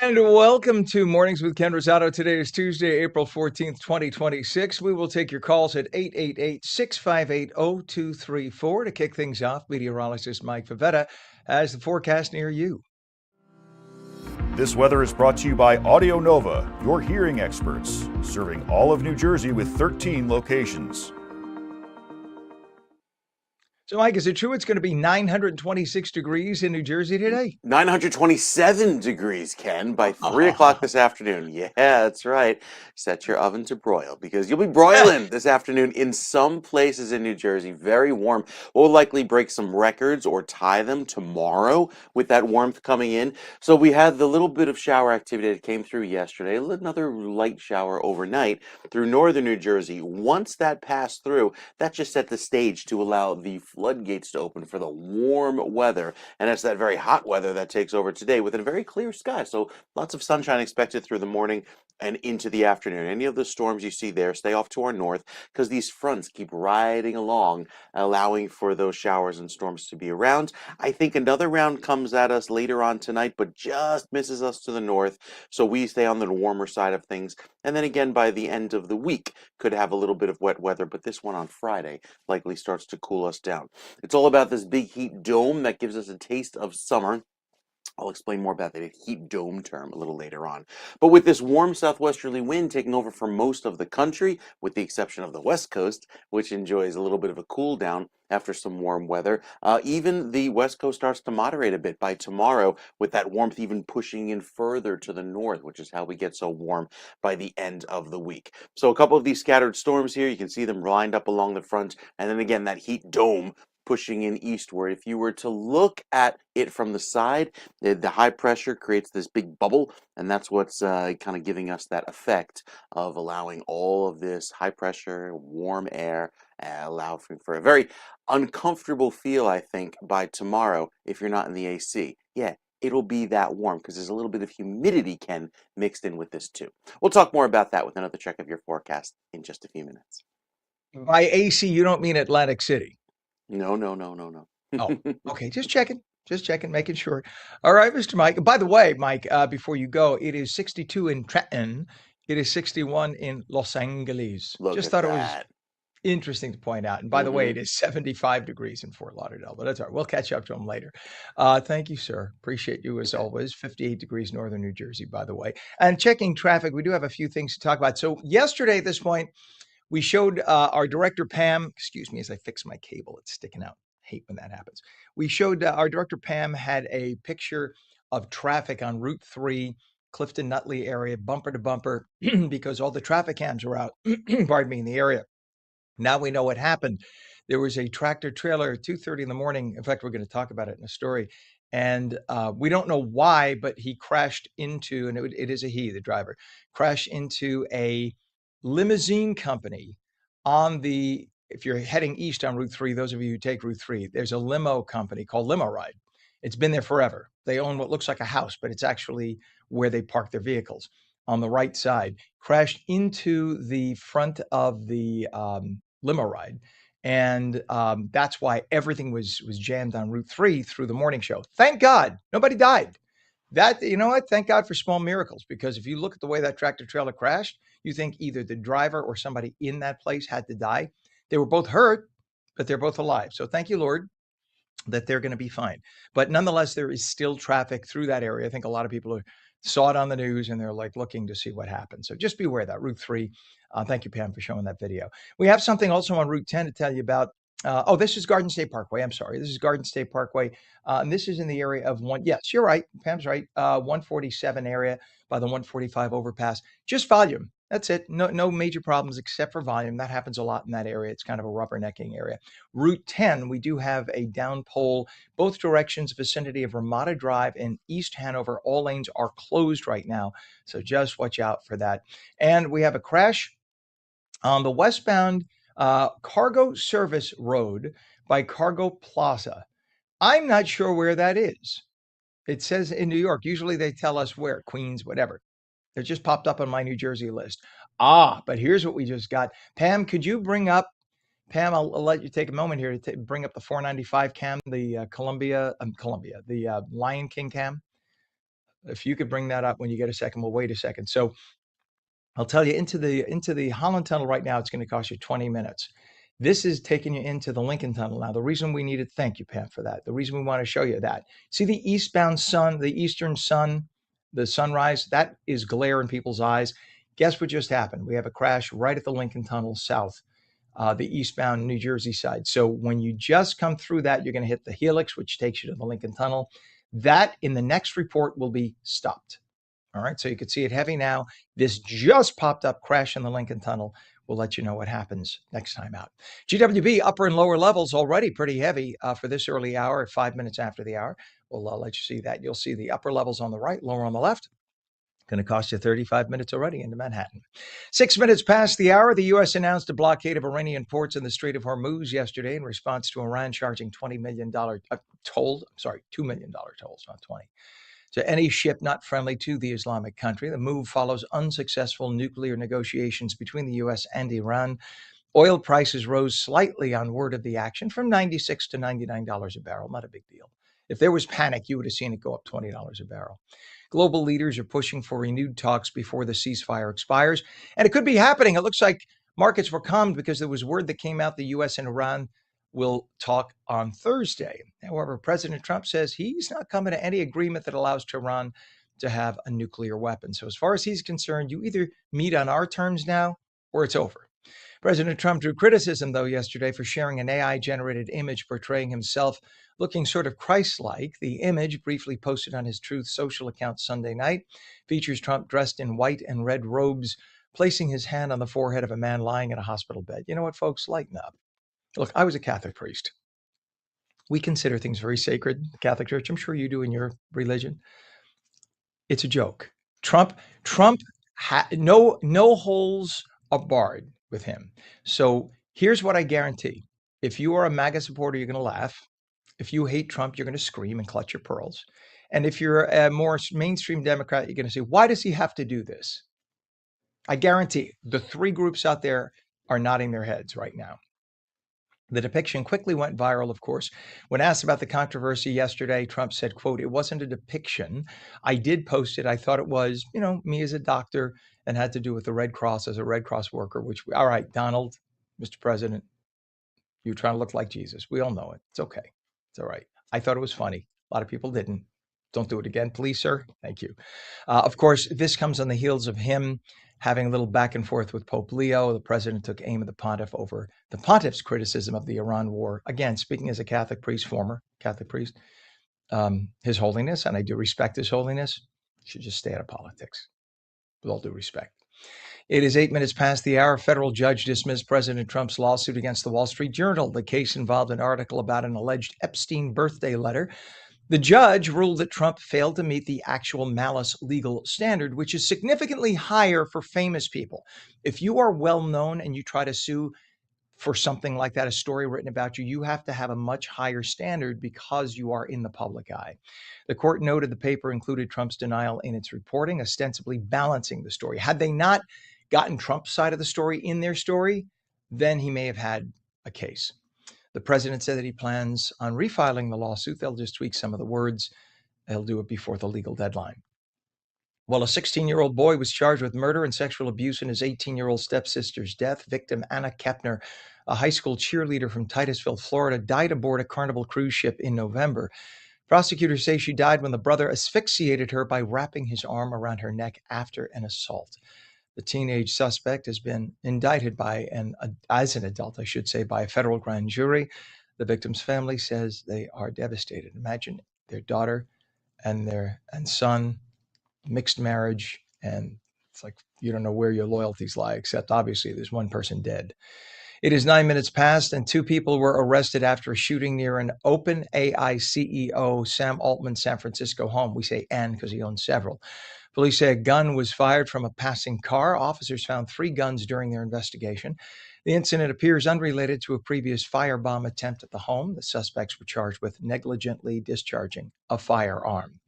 And welcome to Mornings with Ken Rosato. Today is Tuesday, April 14th, 2026. We will take your calls at 888-658-0234 to kick things off. Meteorologist Mike Favetta has the forecast near you. This weather is brought to you by Audio Nova, your hearing experts, serving all of New Jersey with 13 locations. So, Mike, is it true it's going to be 926 degrees in New Jersey today? 927 degrees, Ken, by 3 o'clock this afternoon. Yeah, that's right. Set your oven to broil because you'll be broiling this afternoon in some places in New Jersey. Very warm. We'll likely break some records or tie them tomorrow with that warmth coming in. So we had the little bit of shower activity that came through yesterday, another light shower overnight through northern New Jersey. Once that passed through, that just set the stage to allow the floodgates to open for the warm weather. And it's that very hot weather that takes over today with a very clear sky. So lots of sunshine expected through the morning and into the afternoon. Any of the storms you see there, stay off to our north because these fronts keep riding along, allowing for those showers and storms to be around. I think another round comes at us later on tonight, but just misses us to the north. So we stay on the warmer side of things. And then again, by the end of the week, could have a little bit of wet weather, but this one on Friday likely starts to cool us down. It's all about this big heat dome that gives us a taste of summer. I'll explain more about the heat dome term a little later on. But with this warm southwesterly wind taking over for most of the country, with the exception of the West Coast, which enjoys a little bit of a cool down after some warm weather, even the West Coast starts to moderate a bit by tomorrow, with that warmth even pushing in further to the north, which is how we get so warm by the end of the week. So a couple of these scattered storms here, you can see them lined up along the front, and then again that heat dome pushing in eastward. If you were to look at it from the side, the high pressure creates this big bubble, and that's what's kind of giving us that effect of allowing all of this high pressure, warm air, allow for a very uncomfortable feel, I think, by tomorrow if you're not in the AC. Yeah, it'll be that warm because there's a little bit of humidity, Ken, mixed in with this too. We'll talk more about that with another check of your forecast in just a few minutes. By AC, you don't mean Atlantic City. No, no, no, no, no. Oh, okay. Just checking, making sure. All right, Mr. Mike. By the way, Mike, before you go, it is 62 in Trenton. It is 61 in Los Angeles. Look Just at thought it was that. interesting to point out. And by the way, it is 75 degrees in Fort Lauderdale, but that's all right. We'll catch up to them later. Thank you, sir. Appreciate you as always. 58 degrees northern New Jersey, by the way. And checking traffic, we do have a few things to talk about. So yesterday at this point, we showed our director, Pam, excuse me as I fix my cable, it's sticking out. Hate when that happens. We showed our director, Pam, had a picture of traffic on Route 3, Clifton Nutley area, bumper to bumper, because all the traffic cams were out, pardon me, in the area. Now we know what happened. There was a tractor trailer at 2:30 in the morning. In fact, we're going to talk about it in a story. And we don't know why, but he crashed into, and it is a he, the driver, crashed into a limousine company on the, if you're heading east on Route 3, those of you who take Route 3, there's a limo company called Limo Ride. It's been there forever. They own what looks like a house, but it's actually where they park their vehicles on the right side. Crashed into the front of the limo ride. And that's why everything was jammed on Route 3 through the morning show. Thank God nobody died. That, you know what? Thank God for small miracles, because if you look at the way that tractor trailer crashed, you think either the driver or somebody in that place had to die. They were both hurt, but they're both alive. So thank you, Lord, that they're going to be fine. But nonetheless, there is still traffic through that area. I think a lot of people saw it on the news and they're like looking to see what happened. So just be aware of that. Route 3. Thank you, Pam, for showing that video. We have something also on Route 10 to tell you about. This is Garden State Parkway. I'm sorry. This is Garden State Parkway. And this is in the area of one. Yes, you're right. Pam's right. 147 area by the 145 overpass. Just volume. That's it. No major problems except for volume. That happens a lot in that area. It's kind of a rubbernecking area. Route 10, we do have a down pole, both directions, vicinity of Ramada Drive and East Hanover. All lanes are closed right now, so just watch out for that. And we have a crash on the westbound Cargo Service Road by Cargo Plaza. I'm not sure where that is. It says in New York. Usually they tell us where, Queens, whatever. It just popped up on my New Jersey list. But here's what we just got. Pam, could you bring up, Pam, I'll let you take a moment here to bring up the 495 cam, the the Lion King cam. If you could bring that up when you get a second, we'll wait a second. So I'll tell you, into the Holland Tunnel right now, it's going to cost you 20 minutes. This is taking you into the Lincoln Tunnel. Now, the reason we needed, thank you, Pam, for that. The reason we want to show you that. See the eastbound sun, the eastern sun, the sunrise, that is glare in people's eyes. Guess what just happened? We have a crash right at the Lincoln Tunnel south, the eastbound New Jersey side. So when you just come through that, you're going to hit the helix, which takes you to the Lincoln Tunnel. That in the next report will be stopped. All right, so you can see it heavy now. This just popped up, crash in the Lincoln Tunnel. We'll let you know what happens next time out. GWB upper and lower levels already pretty heavy for this early hour at 5 minutes after the hour. We'll let you see that. You'll see the upper levels on the right, lower on the left. Going to cost you 35 minutes already into Manhattan. 6 minutes past the hour, the U.S. announced a blockade of Iranian ports in the Strait of Hormuz yesterday in response to Iran charging $20 million toll. Sorry, $2 million tolls, not 20. To any ship not friendly to the Islamic country. The move follows unsuccessful nuclear negotiations between the U.S. and Iran. Oil prices rose slightly on word of the action from $96 to $99 a barrel. Not a big deal. If there was panic, you would have seen it go up $20 a barrel. Global leaders are pushing for renewed talks before the ceasefire expires. And it could be happening. It looks like markets were calmed because there was word that came out the U.S. and Iran will talk on Thursday. However, President Trump says he's not coming to any agreement that allows Tehran to have a nuclear weapon. So as far as he's concerned, you either meet on our terms now or it's over. President Trump drew criticism, though, yesterday for sharing an AI-generated image portraying himself looking sort of Christ-like. The image, briefly posted on his Truth Social account Sunday night, features Trump dressed in white and red robes, placing his hand on the forehead of a man lying in a hospital bed. You know what, folks? Lighten up. Look, I was a Catholic priest. We consider things very sacred, the Catholic Church. I'm sure you do in your religion. It's a joke. Trump, no holes are barred with him. So here's what I guarantee. If you are a MAGA supporter, you're going to laugh. If you hate Trump, you're going to scream and clutch your pearls. And if you're a more mainstream Democrat, you're going to say, why does he have to do this? I guarantee the three groups out there are nodding their heads right now. The depiction quickly went viral, of course. When asked about the controversy yesterday, Trump said, quote, "It wasn't a depiction. I did post it. I thought it was, me as a doctor and had to do with the Red Cross as a Red Cross worker, all right, Donald, Mr. President, you're trying to look like Jesus. We all know it. It's okay. It's all right. I thought it was funny. A lot of people didn't. Don't do it again, please, sir. Thank you." Of course, this comes on the heels of him having a little back and forth with Pope Leo. The president took aim at the pontiff over the pontiff's criticism of the Iran war. Again, speaking as a Catholic priest, former Catholic priest, His Holiness, and I do respect His Holiness, should just stay out of politics, with all due respect. It is 8 minutes past the hour. A federal judge dismissed President Trump's lawsuit against the Wall Street Journal. The case involved an article about an alleged Epstein birthday letter. The judge ruled that Trump failed to meet the actual malice legal standard, which is significantly higher for famous people. If you are well known and you try to sue for something like that, a story written about you, you have to have a much higher standard because you are in the public eye. The court noted the paper included Trump's denial in its reporting, ostensibly balancing the story. Had they not gotten Trump's side of the story in their story, then he may have had a case. The president said that he plans on refiling the lawsuit. They'll just tweak some of the words. They'll do it before the legal deadline. Well, a 16-year-old boy was charged with murder and sexual abuse in his 18-year-old stepsister's death. Victim Anna Kepner, a high school cheerleader from Titusville, Florida, died aboard a Carnival cruise ship in November. Prosecutors say she died when the brother asphyxiated her by wrapping his arm around her neck after an assault. The teenage suspect has been indicted as an adult, by a federal grand jury. The victim's family says they are devastated. Imagine their daughter and son, mixed marriage, and it's like you don't know where your loyalties lie, except obviously there's one person dead. It is 9 minutes past, and two people were arrested after a shooting near an OpenAI CEO, Sam Altman's San Francisco home. We say "and" because he owns several. Police say a gun was fired from a passing car. Officers found 3 guns during their investigation. The incident appears unrelated to a previous firebomb attempt at the home. The suspects were charged with negligently discharging a firearm.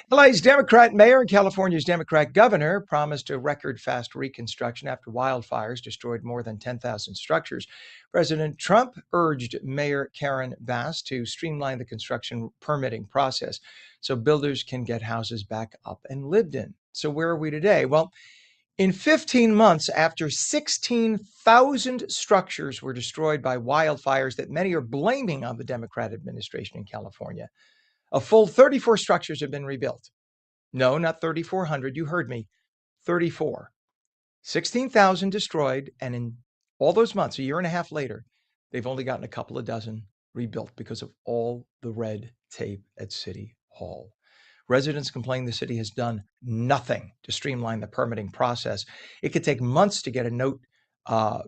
LA's Democrat mayor and California's Democrat governor promised a record fast reconstruction after wildfires destroyed more than 10,000 structures. President Trump urged Mayor Karen Bass to streamline the construction permitting process so builders can get houses back up and lived in. So, where are we today? Well, in 15 months, after 16,000 structures were destroyed by wildfires that many are blaming on the Democrat administration in California, a full 34 structures have been rebuilt. No, not 3,400. You heard me. 34. 16,000 destroyed. And in all those months, a year and a half later, they've only gotten a couple of dozen rebuilt because of all the red tape at City Hall. Residents complain the city has done nothing to streamline the permitting process. It could take months to get a note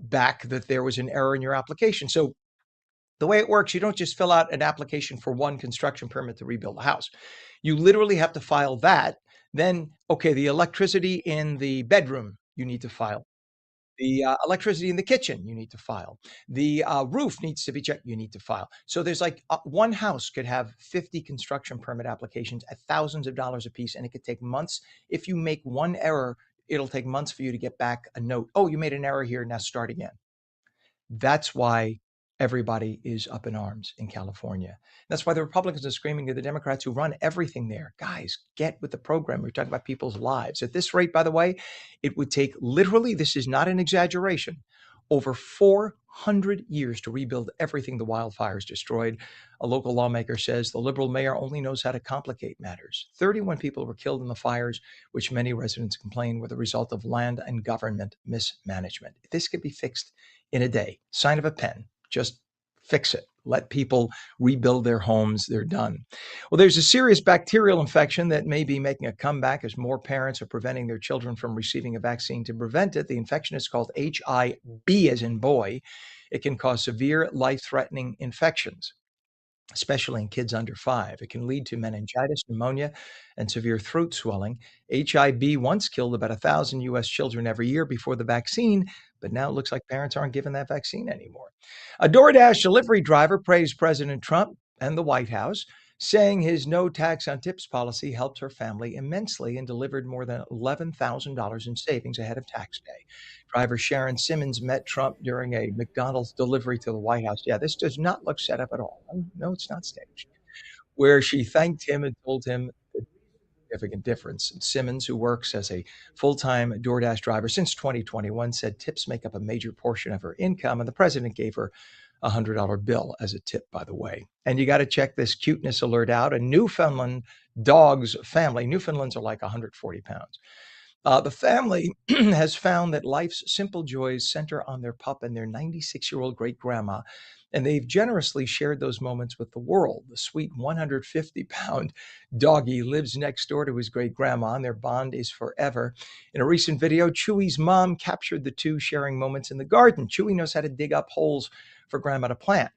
back that there was an error in your application. So the way it works, you don't just fill out an application for one construction permit to rebuild a house. You literally have to file that. Then, okay, the electricity in the bedroom, you need to file. The electricity in the kitchen, you need to file. The roof needs to be checked, you need to file. So there's like one house could have 50 construction permit applications at thousands of dollars a piece, and it could take months. If you make one error, it'll take months for you to get back a note. Oh, you made an error here, now start again. That's why everybody is up in arms in California. That's why the Republicans are screaming to the Democrats who run everything there. Guys, get with the program. We're talking about people's lives. At this rate, by the way, it would take literally, this is not an exaggeration, over 400 years to rebuild everything the wildfires destroyed. A local lawmaker says the Liberal mayor only knows how to complicate matters. 31 people were killed in the fires, which many residents complain were the result of land and government mismanagement. This could be fixed in a day. Sign of a pen. Just fix it. Let people rebuild their homes. They're done. Well, there's a serious bacterial infection that may be making a comeback as more parents are preventing their children from receiving a vaccine to prevent it. The infection is called HIB, as in boy. It can cause severe, life-threatening infections, especially in kids under 5. It can lead to meningitis, pneumonia, and severe throat swelling. HIB once killed about 1,000 U.S. children every year before the vaccine, but now it looks like parents aren't given that vaccine anymore. A DoorDash delivery driver praised President Trump and the White House, saying his no tax on tips policy helped her family immensely and delivered more than $11,000 in savings ahead of tax day. Driver Sharon Simmons met Trump during a McDonald's delivery to the White House. Yeah, this does not look set up at all. No, it's not staged. Where she thanked him and told him the significant difference. And Simmons, who works as a full-time DoorDash driver since 2021, said tips make up a major portion of her income, and the president gave her a $100 bill as a tip, by the way. And you got to check this cuteness alert out. A Newfoundland dog's family. Newfoundlands are like 140 pounds. The family has found that life's simple joys center on their pup and their 96-year-old great-grandma, and they've generously shared those moments with the world. The sweet 150-pound doggy lives next door to his great-grandma, and their bond is forever. In a recent video, Chewy's mom captured the two sharing moments in the garden. Chewy knows how to dig up holes for Grandma to plant.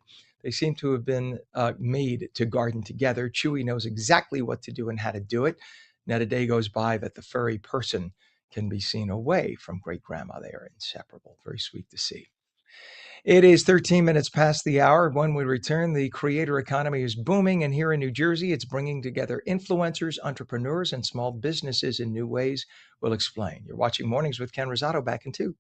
They seem to have been made to garden together. Chewy knows exactly what to do and how to do it. Not a day goes by that the furry person can be seen away from great-grandma. They are inseparable. Very sweet to see. It is 13 minutes past the hour. When we return, the creator economy is booming, and here in New Jersey, it's bringing together influencers, entrepreneurs, and small businesses in new ways. We'll explain. You're watching Mornings with Ken Rosato. Back in 2.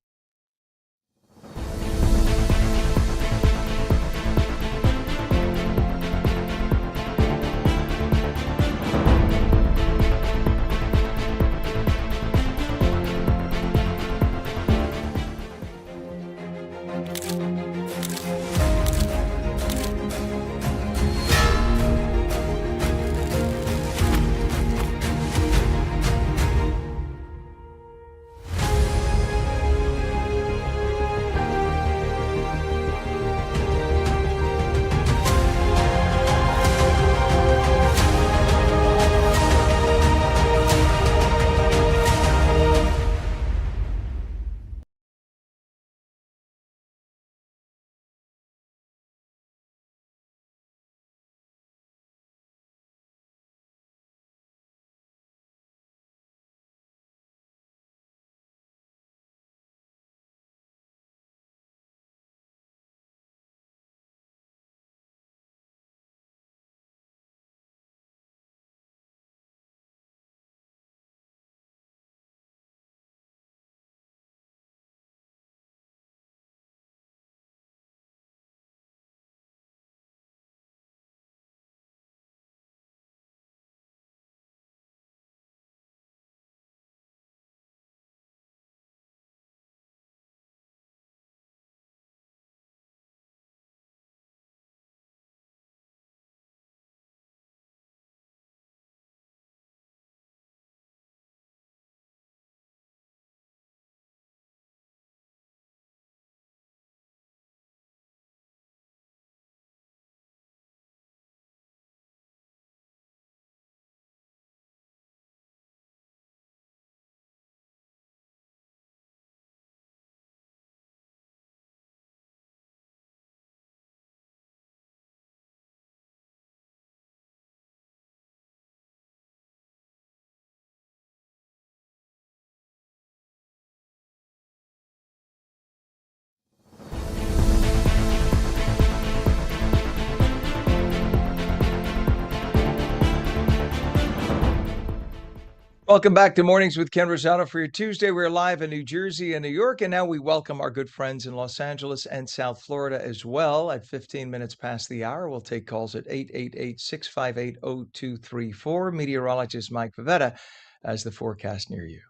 Welcome back to Mornings with Ken Rosato for your Tuesday. We're live in New Jersey and New York, and now we welcome our good friends in Los Angeles and South Florida as well. At 15 minutes past the hour, we'll take calls at 888-658-0234. Meteorologist Mike Favetta has the forecast near you.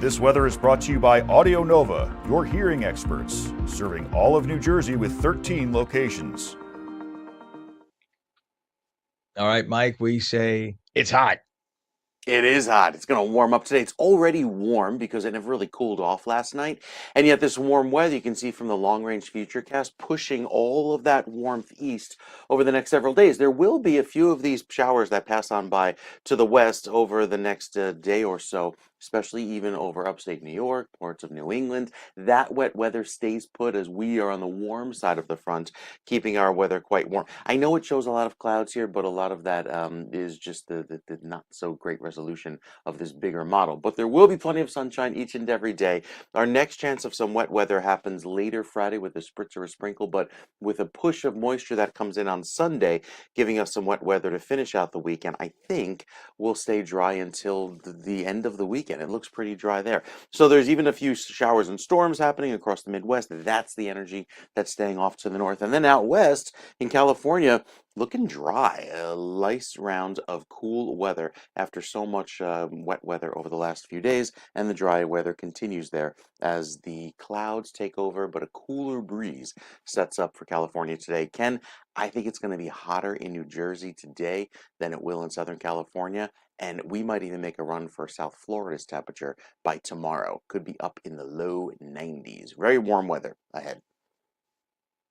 This weather is brought to you by Audio Nova, your hearing experts, serving all of New Jersey with 13 locations. All right, Mike, we say it's hot. It is hot. It's going to warm up today. It's already warm because it never really cooled off last night. And yet this warm weather, you can see from the long-range futurecast, pushing all of that warmth east over the next several days. There will be a few of these showers that pass on by to the west over the next day or so, especially even over upstate New York, parts of New England. That wet weather stays put as we are on the warm side of the front, keeping our weather quite warm. I know it shows a lot of clouds here, but a lot of that is just the not so great resolution of this bigger model. But there will be plenty of sunshine each and every day. Our next chance of some wet weather happens later Friday with a spritz or a sprinkle, but with a push of moisture that comes in on Sunday, giving us some wet weather to finish out the weekend. I think we'll stay dry until the end of the weekend. It looks pretty dry there. So there's even a few showers and storms happening across the Midwest. That's the energy that's staying off to the north. And then out west in California, looking dry. A nice round of cool weather after so much wet weather over the last few days. And the dry weather continues there as the clouds take over, but a cooler breeze sets up for California today. Ken, I think it's going to be hotter in New Jersey today than it will in Southern California. And we might even make a run for South Florida's temperature by tomorrow. Could be up in the low 90s. Very warm weather ahead.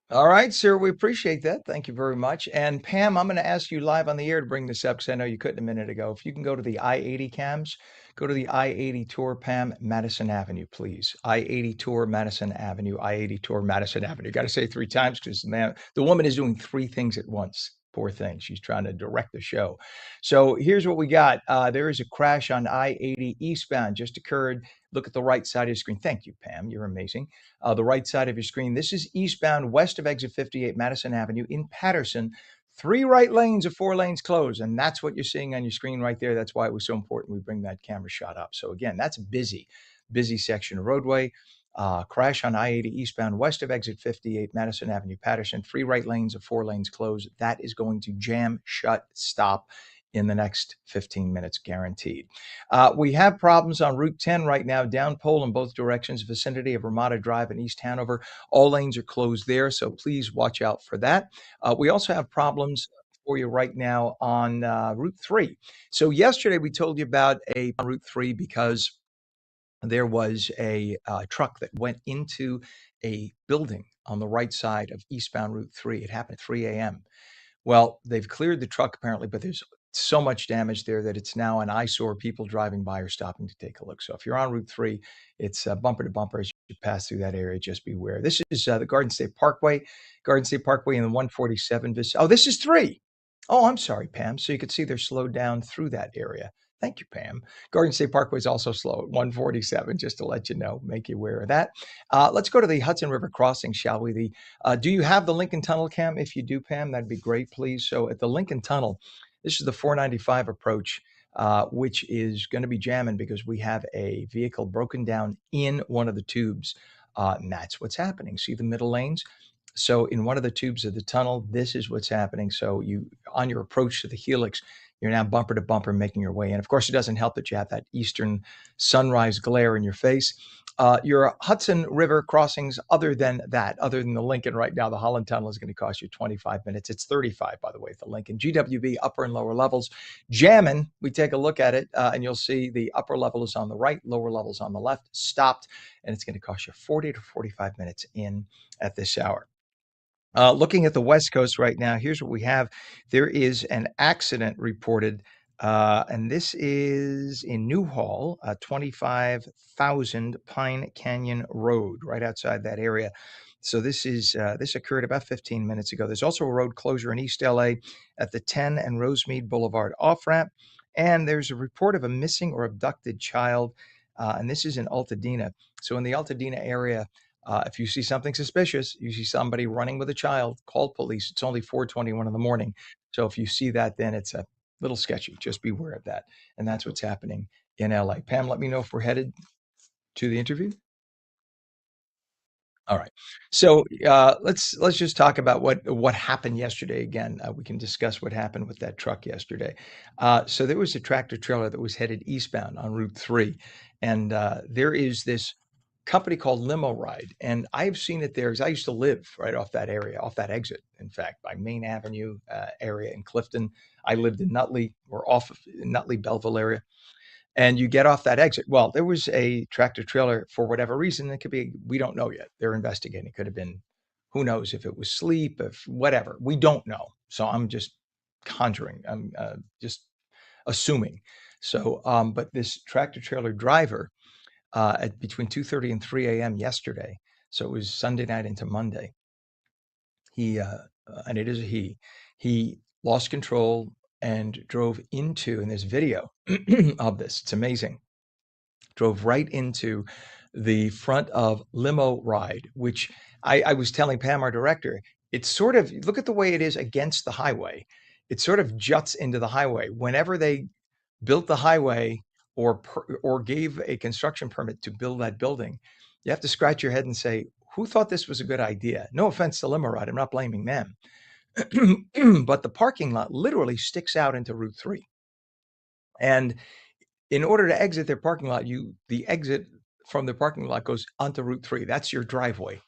All right, sir, we appreciate that. Thank you very much. And Pam, I'm going to ask you live on the air to bring this up because I know you couldn't a minute ago. If you can go to the I-80 cams, go to the I-80 Tour, Pam, Madison Avenue, please. I-80 Tour, Madison Avenue, I-80 Tour, Madison Avenue. Got to say 3 times because the woman is doing 3 things at once. Poor thing. She's trying to direct the show. So here's what we got. There is a crash on I-80 eastbound just occurred. Look at the right side of your screen. Thank you, Pam. You're amazing. The right side of your screen. This is eastbound west of exit 58 Madison Avenue in Patterson. 3 right lanes of 4 lanes closed. And that's what you're seeing on your screen right there. That's why it was so important we bring that camera shot up. So again, that's a busy section of roadway. Crash on I-80 eastbound west of exit 58 Madison Avenue, Patterson. 3 right lanes of 4 lanes closed. That is going to jam, shut, stop in the next 15 minutes, guaranteed. We have problems on Route 10 right now, down pole in both directions, vicinity of Ramada Drive in East Hanover. All lanes are closed there, so please watch out for that. We also have problems for you right now on Route 3. So yesterday we told you about on Route 3 because there was a truck that went into a building on the right side of eastbound Route 3. It happened at 3 a.m. Well, they've cleared the truck apparently, but there's so much damage there that it's now an eyesore. People driving by are stopping to take a look. So if you're on Route 3, it's bumper to bumper as you pass through that area. Just beware. This is the Garden State Parkway in the 147. Oh, this is 3. Oh, I'm sorry, Pam. So you can see they're slowed down through that area. Thank you, Pam. Garden State Parkway is also slow at 147, just to let you know, make you aware of that. Let's go to the Hudson River crossing, shall we? Do you have the Lincoln Tunnel cam? If you do, Pam, that'd be great, please. So at the Lincoln Tunnel, this is the 495 approach, which is going to be jamming because we have a vehicle broken down in one of the tubes. And that's what's happening. See the middle lanes? So in one of the tubes of the tunnel, this is what's happening. So you, on your approach to the helix, you're now bumper to bumper making your way in. Of course, it doesn't help that you have that eastern sunrise glare in your face. Your Hudson River crossings, other than the Lincoln right now, the Holland Tunnel is going to cost you 25 minutes. It's 35, by the way, at the Lincoln. GWB, upper and lower levels. Jamming, we take a look at it, and you'll see the upper level is on the right, lower levels on the left, stopped, and it's going to cost you 40 to 45 minutes in at this hour. Looking at the West Coast right now, here's what we have. There is an accident reported, and this is in Newhall, 25,000 Pine Canyon Road, right outside that area. So this occurred about 15 minutes ago. There's also a road closure in East LA at the 10 and Rosemead Boulevard off ramp, and there's a report of a missing or abducted child, and this is in Altadena. So in the Altadena area. If you see something suspicious, you see somebody running with a child, call police. It's only 4:21 in the morning. So if you see that, then it's a little sketchy. Just beware of that. And that's what's happening in LA. Pam, let me know if we're headed to the interview. All right. So let's just talk about what happened yesterday. Again, we can discuss what happened with that truck yesterday. So there was a tractor trailer that was headed eastbound on Route 3, and there is this company called Limo Ride, and I've seen it there because I used to live right off that area, off that exit. In fact, by Main Avenue area in Clifton. I lived in Nutley, or off of Nutley Belleville area, and you get off that exit. Well, there was a tractor trailer for whatever reason. It could be, we don't know yet. They're investigating. It could have been, who knows if it was sleep, if whatever. We don't know. So I'm just conjuring. I'm just assuming. So, but this tractor trailer driver at between 2:30 and 3 a.m. yesterday, so it was Sunday night into Monday, he, and it is a he lost control and drove into, and there's video of this, it's amazing, drove right into the front of Limo Ride, which I was telling Pam, our director, it's sort of, look at the way it is against the highway. It sort of juts into the highway. Whenever they built the highway or gave a construction permit to build that building, you have to scratch your head and say, who thought this was a good idea? No offense to Limo Ride, I'm not blaming them. But the parking lot literally sticks out into Route 3. And in order to exit their parking lot, the exit from the parking lot goes onto Route 3. That's your driveway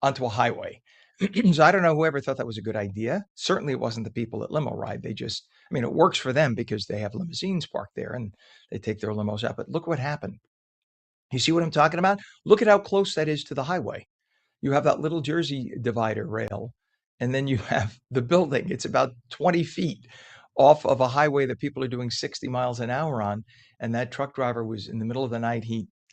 onto a highway. So I don't know whoever thought that was a good idea. Certainly it wasn't the people at Limo Ride. They just, I mean, it works for them because they have limousines parked there and they take their limos out. But look what happened. You see what I'm talking about? Look at how close that is to the highway. You have that little Jersey divider rail, and then you have the building. It's about 20 feet off of a highway that people are doing 60 miles an hour on. And that truck driver was in the middle of the night.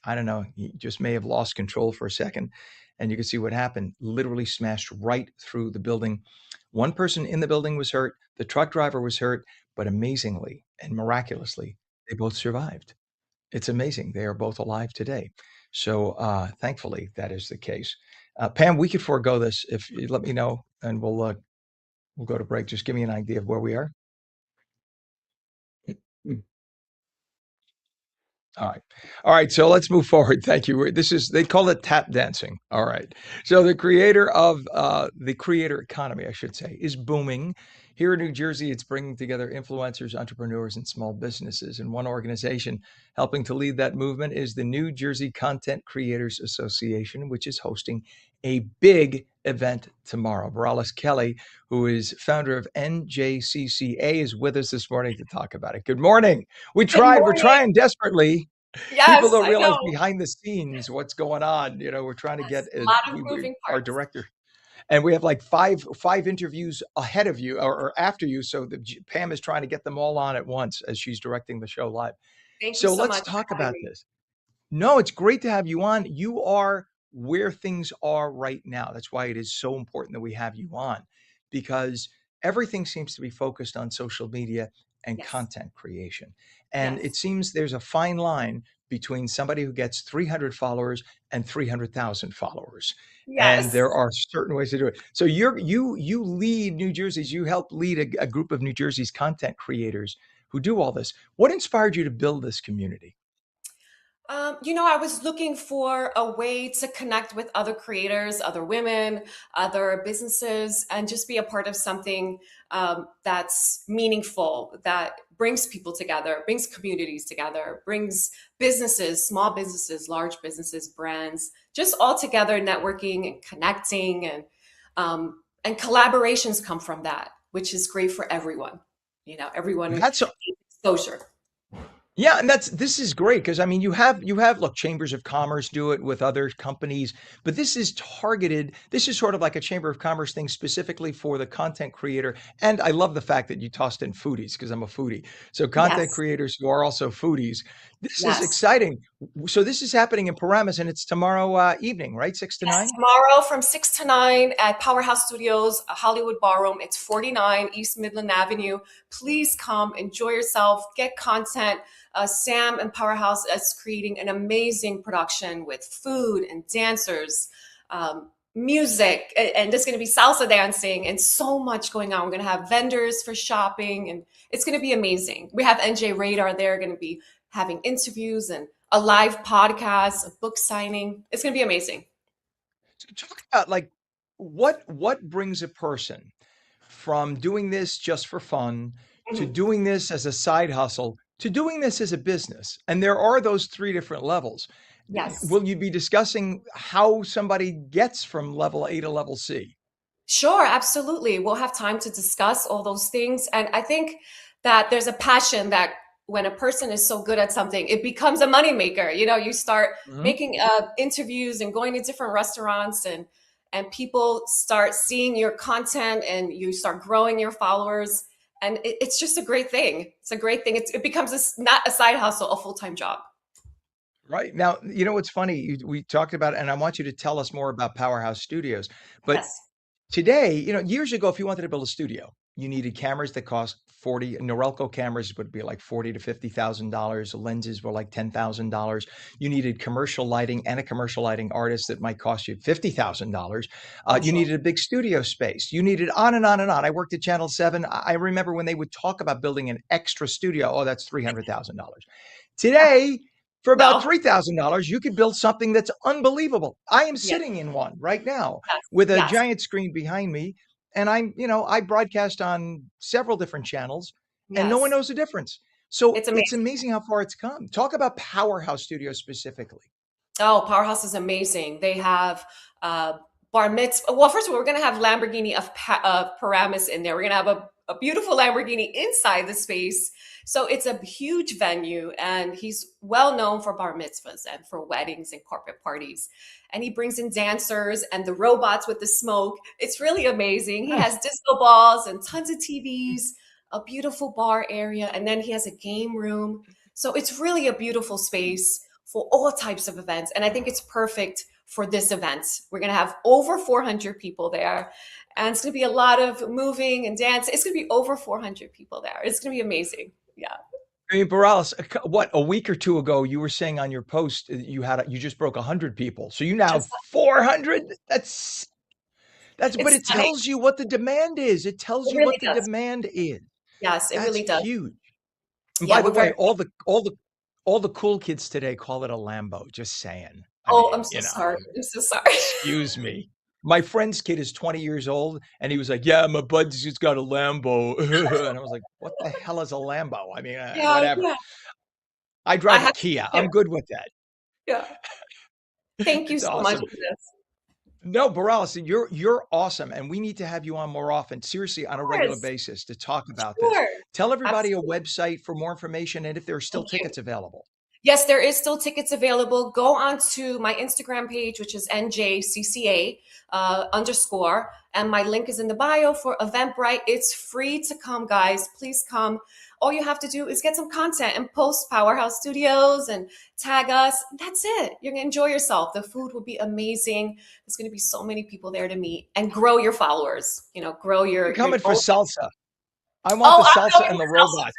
I don't know, he just may have lost control for a second. And you can see what happened. Literally smashed right through the building. One person in the building was hurt. The truck driver was hurt, but amazingly and miraculously, they both survived. It's amazing. They are both alive today. So thankfully, that is the case. Pam, we could forego this if you let me know, and we'll go to break. Just give me an idea of where we are. All right. All right. So let's move forward. Thank you. They call it tap dancing. All right. So the creator economy, I should say, is booming. Here in New Jersey, it's bringing together influencers, entrepreneurs, and small businesses. And one organization helping to lead that movement is the New Jersey Content Creators Association, which is hosting a big event tomorrow. Morales Kelly, who is founder of NJCCA, is with us this morning to talk about it. Good morning. We're trying desperately. People Yes, don't I realize know. behind the scenes what's going on. We're trying to get Yes, a lot of moving our parts. director, and we have like five interviews ahead of you or after you. So Pam is trying to get them all on at once as she's directing the show live. Thank you So so let's much talk for having about me. this. No, it's great to have you on. You are where things are right now. That's why it is so important that we have you on, because everything seems to be focused on social media and Yes, content creation. And it yes, seems there's a fine line between somebody who gets 300 followers and 300,000 followers. And yes. there are certain ways to do it. So you lead New Jersey's, you help lead a group of New Jersey's content creators who do all this. What inspired you to build this community? I was looking for a way to connect with other creators, other women, other businesses, and just be a part of something that's meaningful, that brings people together, brings communities together, brings businesses, small businesses, large businesses, brands, just all together, networking and connecting, and collaborations come from that, which is great for everyone. Everyone That's needs exposure. Yeah, and this is great because I mean you have look, chambers of commerce do it with other companies, but this is targeted. This is sort of like a chamber of commerce thing specifically for the content creator. And I love the fact that you tossed in foodies because I'm a foodie. So content Yes, creators who are also foodies. This is yes. exciting. So this is happening in Paramus and it's tomorrow evening, right? 6 to Yes, 9? tomorrow from 6 to 9 at Powerhouse Studios, Hollywood Ballroom. It's 49 East Midland Avenue. Please come, enjoy yourself, get content. Sam and Powerhouse is creating an amazing production with food and dancers. music, and there's going to be salsa dancing and so much going on. We're going to have vendors for shopping, and it's going to be amazing. We have NJ Radar there, going to be having interviews and a live podcast, a book signing. It's going to be amazing. So talk about like what brings a person from doing this just for fun to Mhm. doing this as a side hustle to doing this as a business. And there are those three different levels. Yes. Will you be discussing how somebody gets from level A to level C? Sure, absolutely. We'll have time to discuss all those things. And I think that there's a passion that when a person is so good at something, it becomes a moneymaker. You know, you start Mhm. making interviews and going to different restaurants, and people start seeing your content, and you start growing your followers. And it's just a great thing. It's a great thing. It becomes not a side hustle, a full-time job. Right. Now, you know what's funny? We talked about, and I want you to tell us more about Powerhouse Studios. But Yes. today, years ago, if you wanted to build a studio, you needed cameras that cost 40, Norelco cameras would be like 40 to $50,000. Lenses were like $10,000. You needed commercial lighting and a commercial lighting artist that might cost you $50,000. Oh, You sure. needed a big studio space. You needed on and on and on. I worked at Channel 7. I remember when they would talk about building an extra studio. Oh, that's $300,000. Ah, Today, for about no. $3,000, you could build something that's unbelievable. I am Yes. sitting in one right now Yes. with a Yes. giant screen behind me, and I broadcast on several different channels, and no one Yes. knows the difference. So It's it's amazing. amazing how far it's come. Talk about Powerhouse Studios specifically. Oh, Powerhouse is amazing. They have uh, bar mitzvah. Well, first of all, we're going to have Lamborghini of Paramus in there. We're going to have a beautiful Lamborghini inside the space. So it's a huge venue, and he's well known for bar mitzvahs and for weddings and corporate parties. And he brings in dancers and the robots with the smoke. It's really amazing. He has disco balls and tons of TVs, a beautiful bar area, and then he has a game room. So it's really a beautiful space for all types of events. And I think it's perfect for this event. We're going to have over 400 people there. And it's going to be a lot of moving and dance. It's going to be over 400 people there. It's going to be amazing. Yeah. I mean, Morales, what, a week or two ago, you were saying on your post you just broke 100 people. So you now have Just 400? But it's it stunning. tells you what the demand is. It tells It you really what the does. demand is. Yes, it That's really does. huge. And Yeah, by the we're very way, all the cool kids today call it a Lambo, just saying. I Oh, I'm mean, so sorry. I'm so sorry. excuse me. My friend's kid is 20 years old, and he was like, "Yeah, my buddy's just got a Lambo." And I was like, "What the hell is a Lambo?" I mean, Yeah, whatever. yeah. I I drive a have to Kia. share. I'm good with that. Yeah. Thank you It's so much awesome. for this. No, Morales, you're awesome, and we need to have you on more often, seriously, on a Of regular course. basis to talk about this. Sure. Tell everybody a Absolutely. website for more information and if there are still Thank you. tickets available. Yes, there is still tickets available. Go on to my Instagram page, which is NJCCA underscore, and my link is in the bio for Eventbrite. It's free to come, guys. Please come. All you have to do is get some content and post Powerhouse Studios and tag us. That's it. You're gonna enjoy yourself. The food will be amazing. There's gonna be so many people there to meet and grow your followers. You know, grow I'm your coming for own. salsa. I want the Oh, I'm salsa going and the for robots.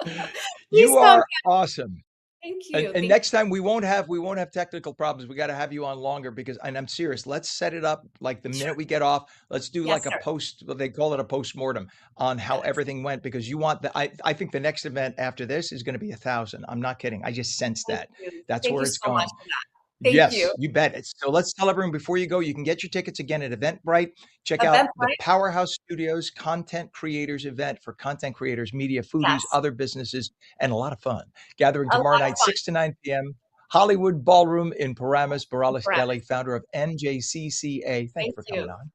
Please You come. are awesome. Thank And you. and Thank next time we won't have technical problems. We got to have you on longer because, and I'm serious. Let's set it up like the you. Sure. minute we get off. Let's do Yes, like a sir. post. Well, they call it a post-mortem on how Yes. everything went because you want the. I think the next event after this is going to be 1,000. I'm not kidding. I just sense Thank that. you. That's Thank where you it's so much going. for that. Thank Yes, you. you bet. So let's tell everyone before you go, you can get your tickets again at Eventbrite. Check out the Eventbrite? Powerhouse Studios Content Creators event for content creators, media, foodies, Yes. other businesses, and a lot of fun. Gathering A lot tomorrow of night, fun. 6 to 9 p.m. Hollywood Ballroom in Paramus. Borales Kelly, Paramus. founder of NJCCA. Thank you Thank for coming you. on.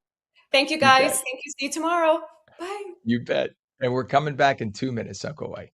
Thank you, You guys. bet. Thank you. See you tomorrow. Bye. You bet. And we're coming back in 2 minutes. Don't go away.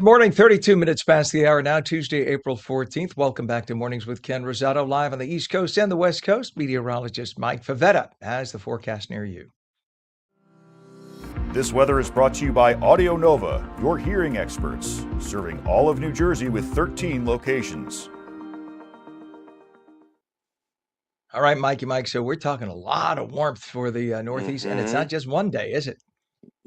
morning, 32 minutes past the hour now, Tuesday, April 14th. Welcome back to Mornings with Ken Rosato, live on the East Coast and the West Coast. Meteorologist Mike Favetta has the forecast near you. This weather is brought to you by Audio Nova, your hearing experts, serving all of New Jersey with 13 locations. All right, Mikey Mike. So we're talking a lot of warmth for the Northeast, and it's not just one day, is it?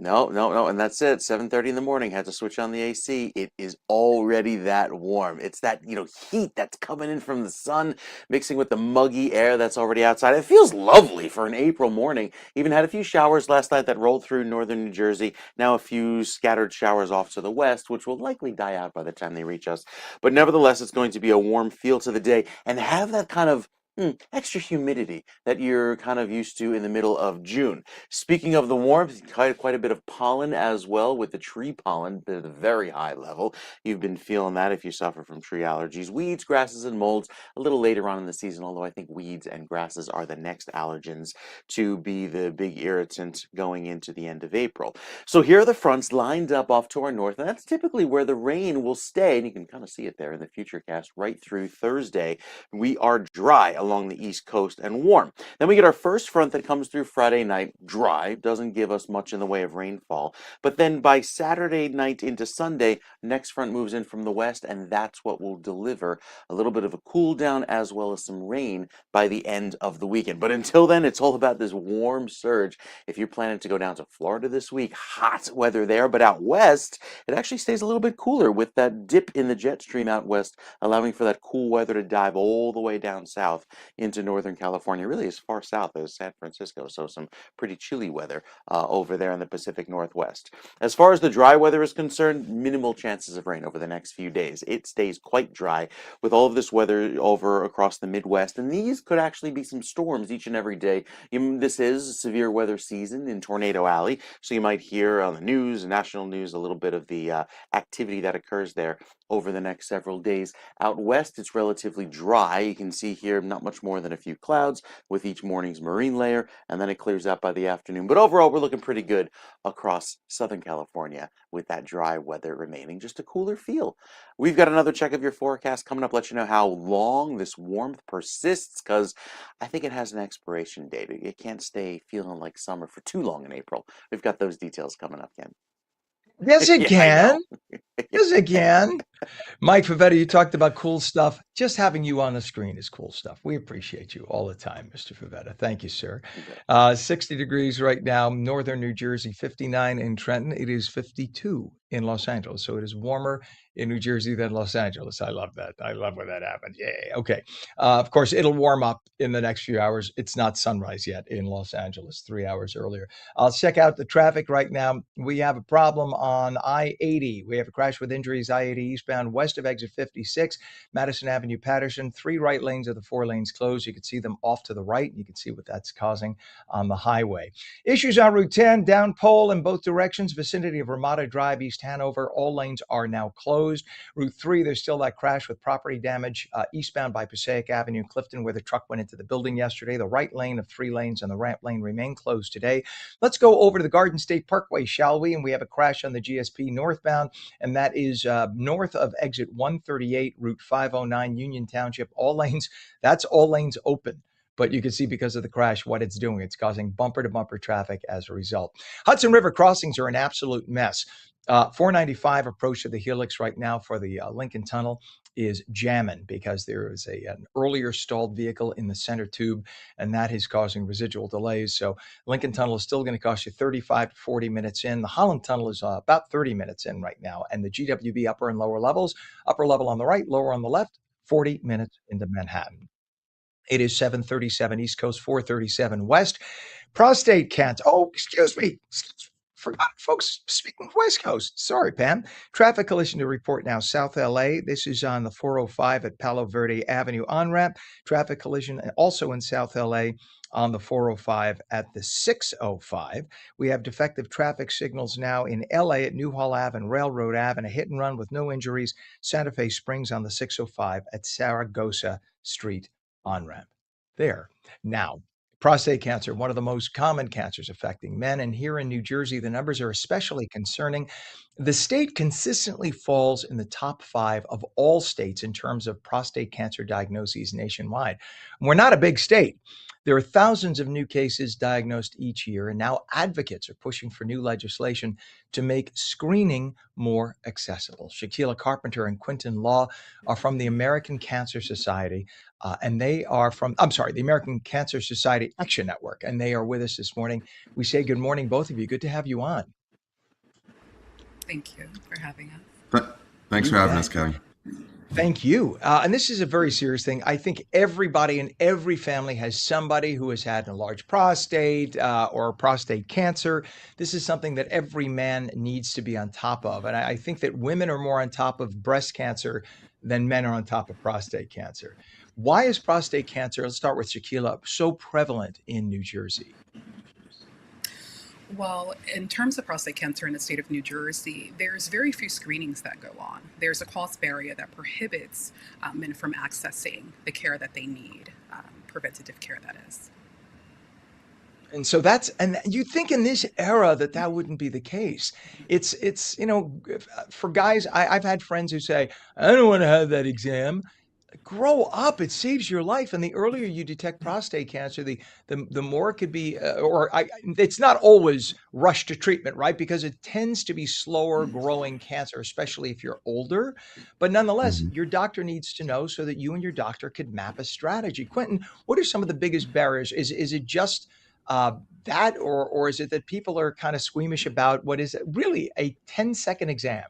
No, and that's it. 7:30 in the morning, had to switch on the AC. It is already that warm. It's that, heat that's coming in from the sun, mixing with the muggy air that's already outside. It feels lovely for an April morning. Even had a few showers last night that rolled through northern New Jersey. Now a few scattered showers off to the west, which will likely die out by the time they reach us. But nevertheless, it's going to be a warm feel to the day and have that kind of extra humidity that you're kind of used to in the middle of June. Speaking of the warmth, quite a bit of pollen as well, with the tree pollen at a very high level. You've been feeling that if you suffer from tree allergies. Weeds, grasses, and molds a little later on in the season, although I think weeds and grasses are the next allergens to be the big irritant going into the end of April. So here are the fronts lined up off to our north, and that's typically where the rain will stay, and you can kind of see it there in the future cast right through Thursday. We are dry along the East Coast and warm. Then we get our first front that comes through Friday night, dry, doesn't give us much in the way of rainfall. But then by Saturday night into Sunday, next front moves in from the west, and that's what will deliver a little bit of a cool down as well as some rain by the end of the weekend. But until then, it's all about this warm surge. If you're planning to go down to Florida this week, hot weather there, but out west, it actually stays a little bit cooler with that dip in the jet stream out west, allowing for that cool weather to dive all the way down south into Northern California, really as far south as San Francisco. So some pretty chilly weather over there in the Pacific Northwest. As far as the dry weather is concerned, minimal chances of rain over the next few days. It stays quite dry with all of this weather over across the Midwest, and these could actually be some storms each and every day. This is severe weather season in Tornado Alley, so you might hear on the news, national news, a little bit of the activity that occurs there over the next several days. Out west, it's relatively dry. You can see here not much more than a few clouds with each morning's marine layer, and then it clears out by the afternoon. But overall, we're looking pretty good across Southern California with that dry weather remaining, just a cooler feel. We've got another check of your forecast coming up, let you know how long this warmth persists, because I think it has an expiration date. It can't stay feeling like summer for too long in April. We've got those details coming up, Ken. Yes, it Yeah, I can. know. Yes, it can. Mike Favetta, you talked about cool stuff. Just having you on the screen is cool stuff. We appreciate you all the time, Mr. Favetta. Thank you, sir. 60 degrees right now, northern New Jersey, 59 in Trenton. It is 52 in Los Angeles. So it is warmer in New Jersey than Los Angeles. I love that. I love when that happens. Yay. Okay. Of course, it'll warm up in the next few hours. It's not sunrise yet in Los Angeles, 3 hours earlier. I'll check out the traffic right now. We have a problem on I-80. We have a crash with injuries, I-80 eastbound west of exit 56, Madison Avenue, Patterson. 3 right lanes of the 4 lanes closed. You can see them off to the right. You can see what that's causing on the highway. Issues on Route 10, down pole in both directions, vicinity of Ramada Drive, East Hanover. All lanes are now closed. Route 3, there's still that crash with property damage eastbound by Passaic Avenue, Clifton, where the truck went into the building yesterday. The right lane of 3 lanes and the ramp lane remain closed today. Let's go over to the Garden State Parkway, shall we? And we have a crash on the GSP northbound, and that is north of exit 138, Route 509, Union Township. All lanes open. But you can see because of the crash what it's doing. It's causing bumper-to-bumper traffic as a result. Hudson River crossings are an absolute mess. 495 approach to the Helix right now for the Lincoln Tunnel is jamming because there is an earlier stalled vehicle in the center tube, and that is causing residual delays. So Lincoln Tunnel is still going to cost you 35 to 40 minutes in. The Holland Tunnel is about 30 minutes in right now. And the GWB upper and lower levels, upper level on the right, lower on the left, 40 minutes into Manhattan. It is 737 East Coast, 437 West. Prostate cancer. Oh, excuse me. Forgot, folks. Speaking of West Coast. Sorry, Pam. Traffic collision to report now. South LA. This is on the 405 at Palo Verde Avenue on-ramp. Traffic collision also in South LA on the 405 at the 605. We have defective traffic signals now in LA at Newhall Ave and Railroad Ave, and a hit and run with no injuries. Santa Fe Springs on the 605 at Saragosa Street on-ramp. There. Now, Prostate cancer, one of the most common cancers affecting men. And here in New Jersey, the numbers are especially concerning. The state consistently falls in the top 5 of all states in terms of prostate cancer diagnoses nationwide. We're not a big state. There are thousands of new cases diagnosed each year, and now advocates are pushing for new legislation to make screening more accessible. Shaquila Carpenter and Quinton Law are from the American Cancer Society, and they are from, I'm sorry, the American Cancer Society Action Network, and they are with us this morning. We say good morning, both of you. Good to have you on. Thank you for having us. Thanks for having us, Kelly. Thank you. And this is a very serious thing. I think everybody in every family has somebody who has had an enlarged prostate or prostate cancer. This is something that every man needs to be on top of. And I think that women are more on top of breast cancer than men are on top of prostate cancer. Why is prostate cancer, let's start with Shaquila, so prevalent in New Jersey? Well, in terms of prostate cancer in the state of New Jersey, there's very few screenings that go on. There's a cost barrier that prohibits men from accessing the care that they need, preventative care, that is. And so and you think in this era that wouldn't be the case. It's for guys, I've had friends who say, I don't want to have that exam. Grow up. It saves your life. And the earlier you detect prostate cancer, the more it could be, it's not always rushed to treatment, right? Because it tends to be slower growing cancer, especially if you're older. But nonetheless, your doctor needs to know so that you and your doctor could map a strategy. Quentin, what are some of the biggest barriers? Is it just that, or is it that people are kind of squeamish about what is really a 10-second exam?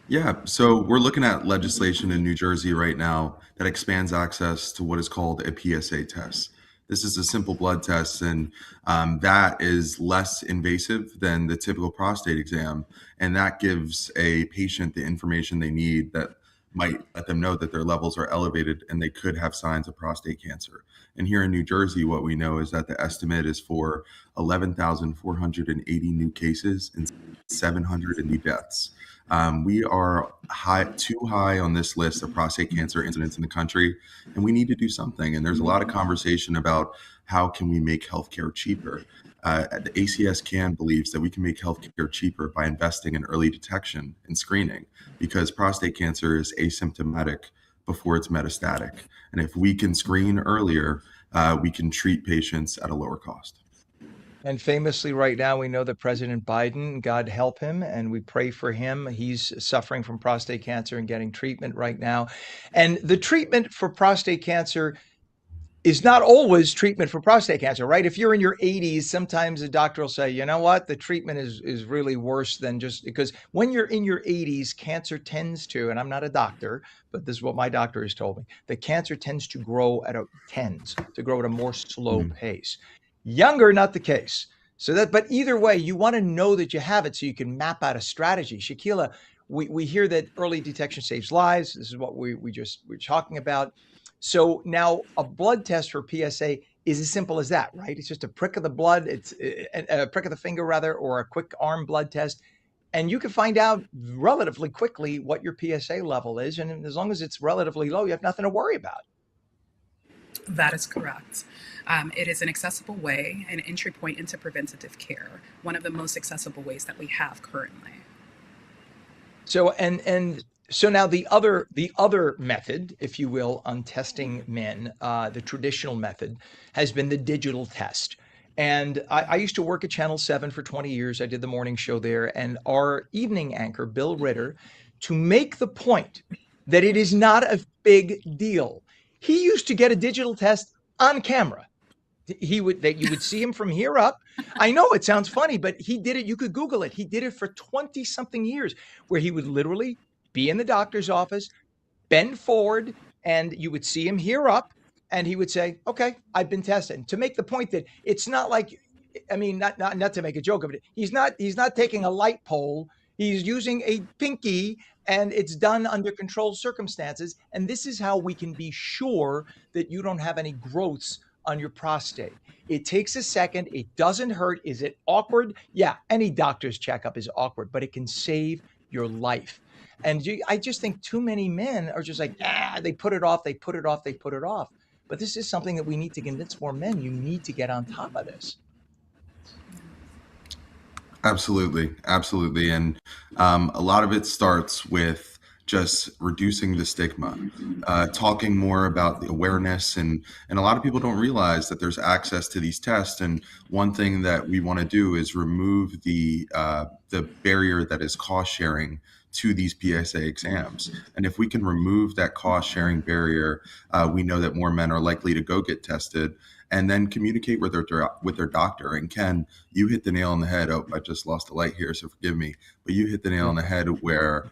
Yeah, so we're looking at legislation in New Jersey right now that expands access to what is called a PSA test. This is a simple blood test, and that is less invasive than the typical prostate exam. And that gives a patient the information they need that might let them know that their levels are elevated and they could have signs of prostate cancer. And here in New Jersey, what we know is that the estimate is for 11,480 new cases and 780 deaths. We are too high on this list of prostate cancer incidents in the country, and we need to do something. And there's a lot of conversation about how can we make healthcare cheaper. The ACS CAN believes that we can make healthcare cheaper by investing in early detection and screening, because prostate cancer is asymptomatic before it's metastatic. And if we can screen earlier, we can treat patients at a lower cost. And famously, right now, we know that President Biden, God help him, and we pray for him. He's suffering from prostate cancer and getting treatment right now. And the treatment for prostate cancer is not always treatment for prostate cancer, right? If you're in your 80s, sometimes the doctor will say, you know what, the treatment is really worse than just because when you're in your 80s, cancer tends to, and I'm not a doctor, but this is what my doctor has told me, the cancer tends to grow at a more slow pace. Younger, not the case. But either way, you want to know that you have it so you can map out a strategy. Shaquila, we hear that early detection saves lives. This is what we're talking about. So now a blood test for PSA is as simple as that, right? It's just a prick of the blood. It's a prick of the finger, rather, or a quick arm blood test. And you can find out relatively quickly what your PSA level is. And as long as it's relatively low, you have nothing to worry about. That is correct. It is an accessible way, an entry point into preventative care, one of the most accessible ways that we have currently. So so now the other method, if you will, on testing men, the traditional method has been the digital test. And I used to work at Channel 7 for 20 years. I did the morning show there, and our evening anchor, Bill Ritter, to make the point that it is not a big deal. He used to get a digital test on camera. You would see him from here up. I know it sounds funny, but he did it. You could Google it. He did it for 20 something years, where he would literally be in the doctor's office, bend forward, and you would see him here up, and he would say, okay, I've been tested. And to make the point that it's not like, I mean, not to make a joke of it. He's not taking a light pole. He's using a pinky, and it's done under controlled circumstances. And this is how we can be sure that you don't have any growths on your prostate. It takes a second. It doesn't hurt. Is it awkward? Yeah, any doctor's checkup is awkward, but it can save your life. And I just think too many men are just like, they put it off. But this is something that we need to convince more men. You need to get on top of this. Absolutely, absolutely, and a lot of it starts with just reducing the stigma, talking more about the awareness, and a lot of people don't realize that there's access to these tests. And one thing that we want to do is remove the barrier that is cost sharing to these PSA exams. And if we can remove that cost sharing barrier, we know that more men are likely to go get tested and then communicate with their doctor. And Ken, you hit the nail on the head. Oh, I just lost the light here, so forgive me. But you hit the nail on the head where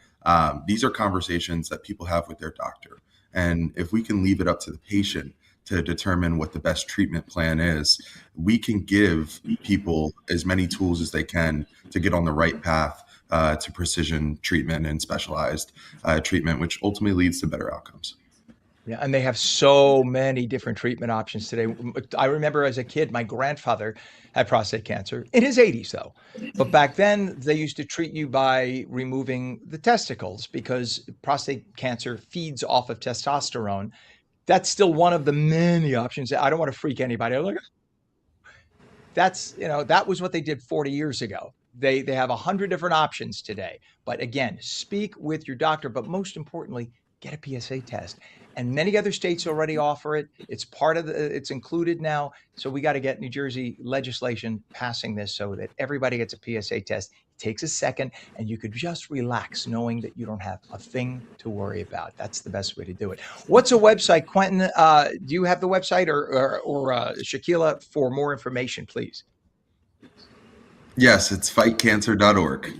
these are conversations that people have with their doctor. And if we can leave it up to the patient to determine what the best treatment plan is, we can give people as many tools as they can to get on the right path to precision treatment and specialized treatment, which ultimately leads to better outcomes. Yeah, and they have so many different treatment options today. I remember as a kid, my grandfather had prostate cancer in his 80s, though. But back then, they used to treat you by removing the testicles because prostate cancer feeds off of testosterone. That's still one of the many options. I don't want to freak anybody. I'm like, that was what they did 40 years ago. They have 100 different options today. But again, speak with your doctor, but most importantly, get a PSA test. And many other states already offer it. It's included now. So we got to get New Jersey legislation passing this so that everybody gets a PSA test. It takes a second and you could just relax knowing that you don't have a thing to worry about. That's the best way to do it. What's a website, Quentin? Do you have the website or Shaquila for more information, please? Yes, it's fightcancer.org.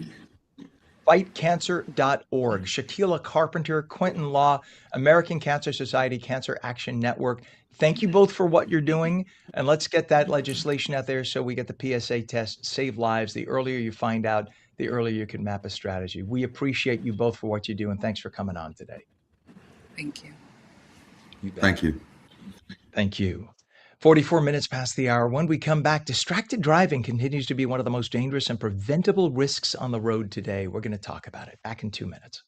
Fightcancer.org. Shaquila Carpenter, Quentin Law, American Cancer Society Cancer Action Network. Thank you both for what you're doing. And let's get that legislation out there so we get the PSA test, save lives. The earlier you find out, the earlier you can map a strategy. We appreciate you both for what you do. And thanks for coming on today. Thank you. Thank you. Thank you. 44 minutes past the hour. When we come back, distracted driving continues to be one of the most dangerous and preventable risks on the road today. We're going to talk about it. Back in 2 minutes.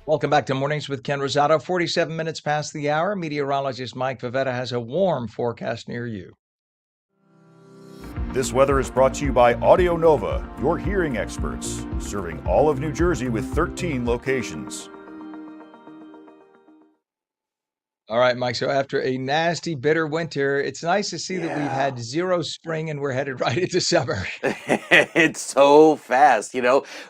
Welcome back to Mornings with Ken Rosato. 47 minutes past the hour. Meteorologist Mike Favetta has a warm forecast near you. This weather is brought to you by Audio Nova, your hearing experts, serving all of New Jersey with 13 locations. All right, Mike. So after a nasty, bitter winter, it's nice to see that we've Yeah. had zero spring and we're headed right into summer. It's so fast,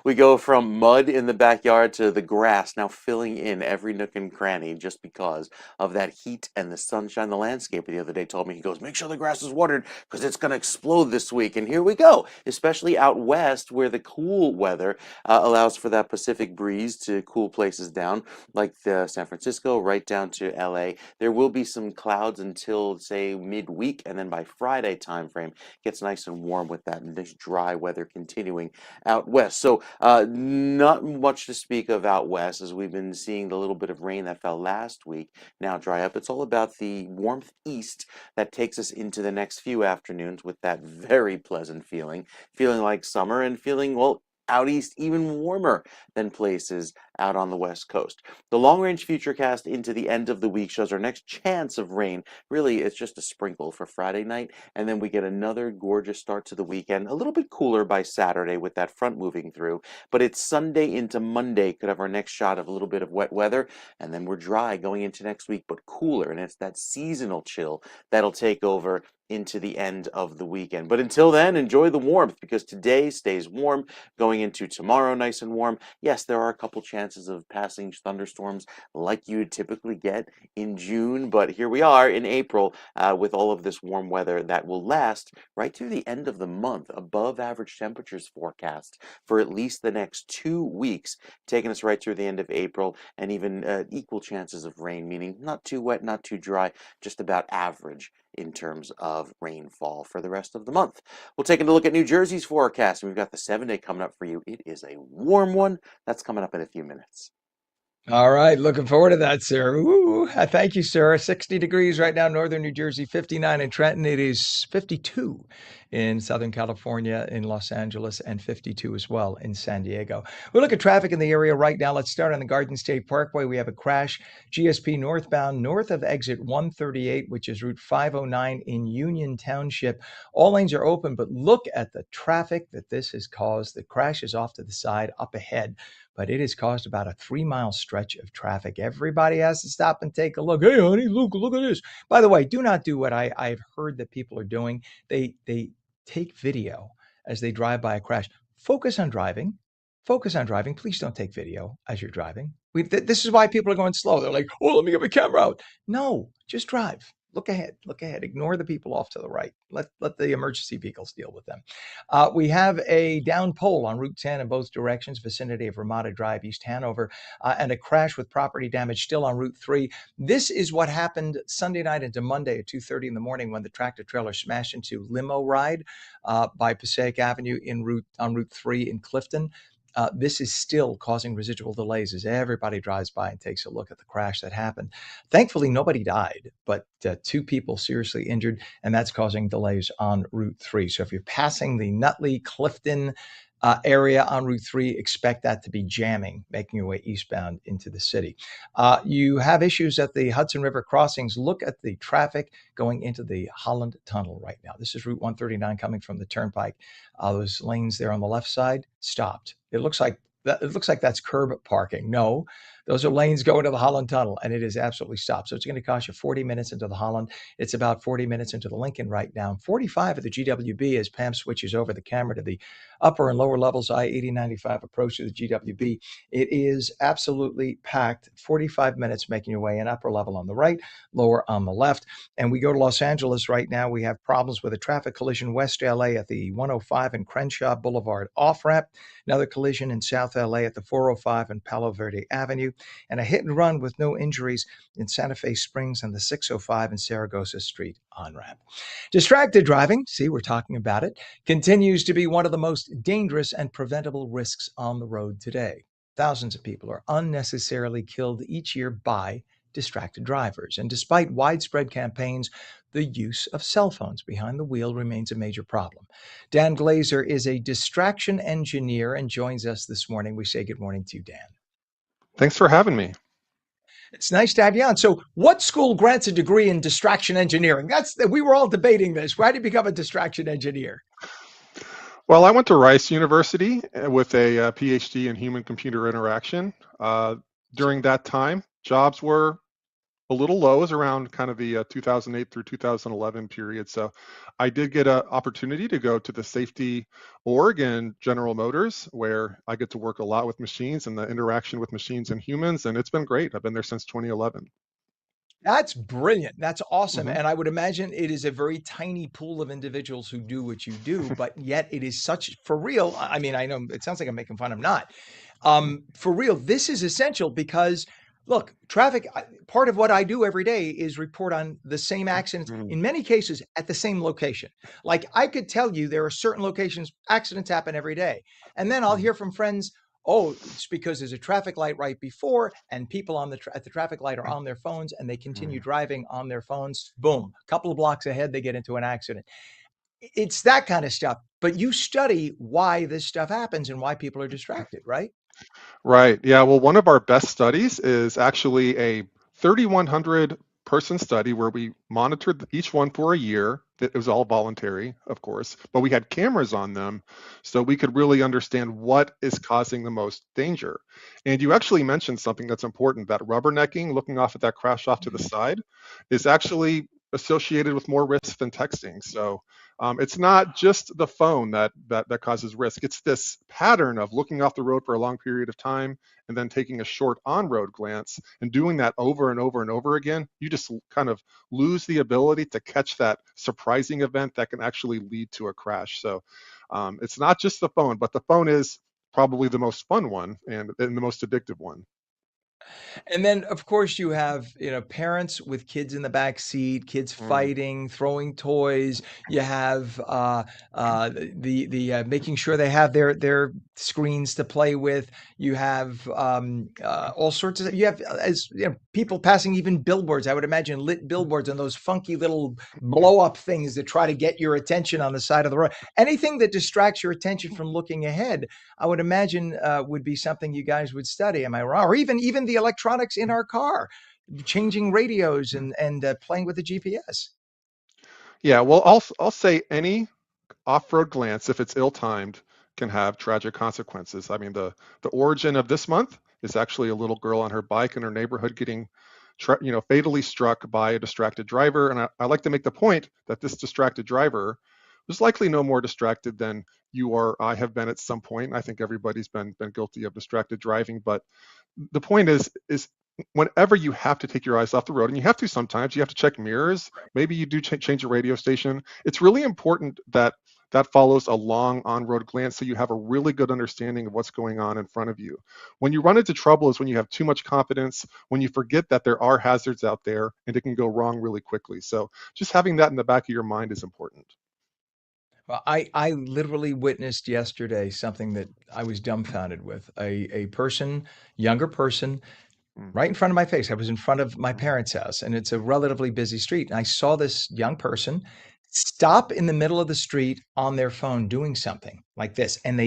We go from mud in the backyard to the grass now filling in every nook and cranny just because of that heat and the sunshine. The landscaper the other day told me, he goes, make sure the grass is watered because it's going to explode this week. And here we go, especially out west where the cool weather allows for that Pacific breeze to cool places down, like San Francisco, right down to LA. There will be some clouds until, say, midweek, and then by Friday timeframe, gets nice and warm with that nice dry weather continuing out west. So not much to speak of out west as we've been seeing the little bit of rain that fell last week now dry up. It's all about the warmth east that takes us into the next few afternoons with that very pleasant feeling like summer and feeling, well, out east even warmer than places out on the west coast. The long range futurecast into the end of the week shows our next chance of rain. Really, it's just a sprinkle for Friday night, and then we get another gorgeous start to the weekend. A little bit cooler by Saturday with that front moving through, but it's Sunday into Monday could have our next shot of a little bit of wet weather, and then we're dry going into next week, but cooler, and it's that seasonal chill that'll take over into the end of the weekend. But until then, enjoy the warmth because today stays warm, going into tomorrow nice and warm. Yes, there are a couple chances of passing thunderstorms like you would typically get in June, but here we are in April with all of this warm weather that will last right through the end of the month. Above average temperatures forecast for at least the next 2 weeks, taking us right through the end of April, and even equal chances of rain, meaning not too wet, not too dry, just about average in terms of rainfall for the rest of the month. We'll take a look at New Jersey's forecast, and we've got the 7-day coming up for you. It is a warm one. That's coming up in a few minutes. All right, looking forward to that, sir. Ooh, thank you, sir. 60 degrees right now, northern New Jersey, 59 in Trenton. It is 52 in Southern California, in Los Angeles, and 52 as well in San Diego. We look at traffic in the area right now. Let's start on the Garden State Parkway. We have a crash, GSP northbound, north of exit 138, which is Route 509 in Union Township. All lanes are open, but look at the traffic that this has caused. The crash is off to the side, up ahead, but it has caused about a 3-mile stretch of traffic. Everybody has to stop and take a look. Hey, honey, look at this. By the way, do not do what I've heard that people are doing. They take video as they drive by a crash. Focus on driving. Focus on driving. Please don't take video as you're driving. This is why people are going slow. They're like, oh, let me get my camera out. No, just drive. Look ahead. Look ahead. Ignore the people off to the right. Let the emergency vehicles deal with them. We have a down pole on Route 10 in both directions, vicinity of Ramada Drive, East Hanover, and a crash with property damage still on Route 3. This is what happened Sunday night into Monday at 2:30 in the morning when the tractor trailer smashed into limo ride by Passaic Avenue on Route 3 in Clifton. This is still causing residual delays as everybody drives by and takes a look at the crash that happened. Thankfully, nobody died, but 2 people seriously injured, and that's causing delays on Route 3. So if you're passing the Nutley, Clifton area on Route 3, expect that to be jamming, making your way eastbound into the city. You have issues at the Hudson River crossings. Look at the traffic going into the Holland Tunnel right now. This is Route 139 coming from the Turnpike. Those lanes there on the left side stopped. It looks like that's curb parking. No, those are lanes going to the Holland Tunnel, and it is absolutely stopped. So it's going to cost you 40 minutes into the Holland. It's about 40 minutes into the Lincoln right now. 45 at the GWB as Pam switches over the camera to the upper and lower levels, I-8095 approach to the GWB. It is absolutely packed. 45 minutes making your way in, upper level on the right, lower on the left. And we go to Los Angeles right now. We have problems with a traffic collision west LA at the 105 and Crenshaw Boulevard off-ramp. Another collision in South LA at the 405 and Palo Verde Avenue, and a hit and run with no injuries in Santa Fe Springs and the 605 and Saragossa Street on-ramp. Distracted driving, see, we're talking about it, continues to be one of the most dangerous and preventable risks on the road today. Thousands of people are unnecessarily killed each year by distracted drivers. And despite widespread campaigns, the use of cell phones behind the wheel remains a major problem. Dan Glazer is a distraction engineer and joins us this morning. We say good morning to you, Dan. Thanks for having me. It's nice to have you on. So what school grants a degree in distraction engineering? We were all debating this. Why did you become a distraction engineer? Well, I went to Rice University with a PhD in human-computer interaction. During that time, jobs were a little low is around kind of the 2008 through 2011 period. So I did get an opportunity to go to the safety org in General Motors, where I get to work a lot with machines and the interaction with machines and humans. And it's been great. I've been there since 2011. That's brilliant. That's awesome. Hmm. And I would imagine it is a very tiny pool of individuals who do what you do, but yet it is such for real. I mean, I know it sounds like I'm making fun. I'm not. For real, this is essential because look, traffic, part of what I do every day is report on the same accidents, Hmm. in many cases at the same location. Like I could tell you there are certain locations accidents happen every day. And then I'll hear from friends, oh, it's because there's a traffic light right before, and people on at the traffic light are on their phones, and they continue driving on their phones. Boom, a couple of blocks ahead, they get into an accident. It's that kind of stuff. But you study why this stuff happens and why people are distracted, right? Right. Yeah. Well, one of our best studies is actually a 3,100 person study where we monitored each one for a year. It was all voluntary, of course, but we had cameras on them so we could really understand what is causing the most danger. And you actually mentioned something that's important, that rubbernecking, looking off at that crash off to the side, is actually associated with more risk than texting. So it's not just the phone that causes risk. It's this pattern of looking off the road for a long period of time and then taking a short on-road glance and doing that over and over and over again. You just kind of lose the ability to catch that surprising event that can actually lead to a crash. So it's not just the phone, but the phone is probably the most fun one and the most addictive one. And then, of course, you have, parents with kids in the back seat, kids Mm, fighting, throwing toys. You have the making sure they have their screens to play with. You have all sorts of. You have as people passing even billboards. I would imagine lit billboards and those funky little blow up things that try to get your attention on the side of the road. Anything that distracts your attention from looking ahead, I would imagine would be something you guys would study. Am I wrong? Or even the electronics in our car, changing radios and playing with the GPS. yeah, well, I'll say any off-road glance, if it's ill-timed, can have tragic consequences. I mean, the origin of this month is actually a little girl on her bike in her neighborhood getting, fatally struck by a distracted driver. And I like to make the point that this distracted driver was likely no more distracted than you or I have been at some point. I think everybody's been guilty of distracted driving, but the point is whenever you have to take your eyes off the road, and you have to sometimes, you have to check mirrors, maybe you do change a radio station. It's really important that that follows a long on-road glance so you have a really good understanding of what's going on in front of you. When you run into trouble is when you have too much confidence, when you forget that there are hazards out there and it can go wrong really quickly. So just having that in the back of your mind is important. Well, I literally witnessed yesterday something that I was dumbfounded with. A person, younger person, Mm, right in front of my face. I was in front of my parents' house, and it's a relatively busy street. And I saw this young person stop in the middle of the street on their phone doing something like this. And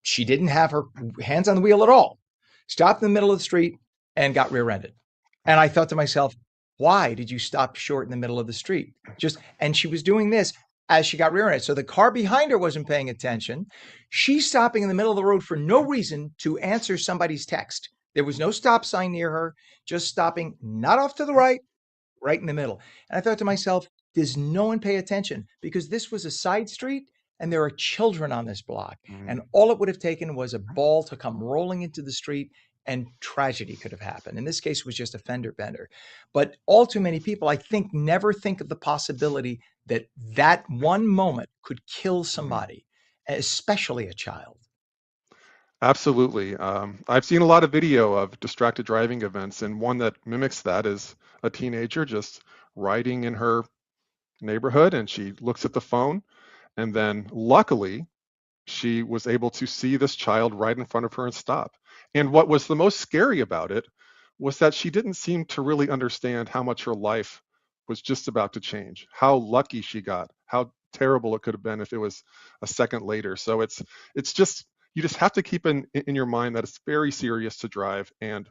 she didn't have her hands on the wheel at all. Stopped in the middle of the street and got rear-ended. And I thought to myself, why did you stop short in the middle of the street? And she was doing this as she got rear-ended. So the car behind her wasn't paying attention. She's stopping in the middle of the road for no reason to answer somebody's text. There was no stop sign near her, just stopping not off to the right, right in the middle. And I thought to myself, does no one pay attention? Because this was a side street and there are children on this block. And mm. all it would have taken was a ball to come rolling into the street and tragedy could have happened. In this case, it was just a fender bender. But all too many people, I think, never think of the possibility that that one moment could kill somebody, especially a child. Absolutely. I've seen a lot of video of distracted driving events, and one that mimics that is a teenager just riding in her neighborhood, and she looks at the phone, and then luckily she was able to see this child right in front of her and stop. And what was the most scary about it was that she didn't seem to really understand how much her life was just about to change, how lucky she got, how terrible it could have been if it was a second later. So it's just you just have to keep in your mind that it's very serious to drive, and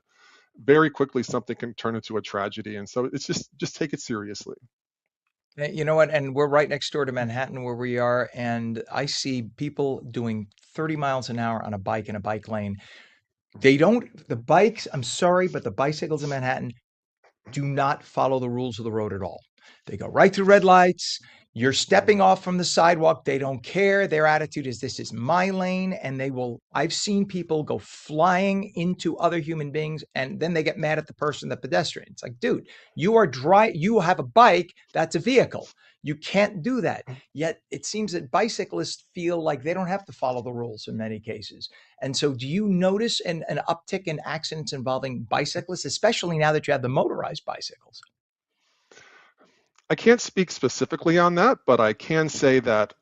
very quickly something can turn into a tragedy. And so it's just take it seriously. You know what? And we're right next door to Manhattan where we are, and I see people doing 30 miles an hour on a bike in a bike lane. The bikes, I'm sorry, but the bicycles in Manhattan do not follow the rules of the road at all. They go right through red lights. You're stepping off from the sidewalk. They don't care. Their attitude is, this is my lane. And I've seen people go flying into other human beings, and then they get mad at the person, the pedestrian. It's like, dude, you have a bike. That's a vehicle. You can't do that. Yet it seems that bicyclists feel like they don't have to follow the rules in many cases. And so do you notice an uptick in accidents involving bicyclists, especially now that you have the motorized bicycles? I can't speak specifically on that, but I can say that,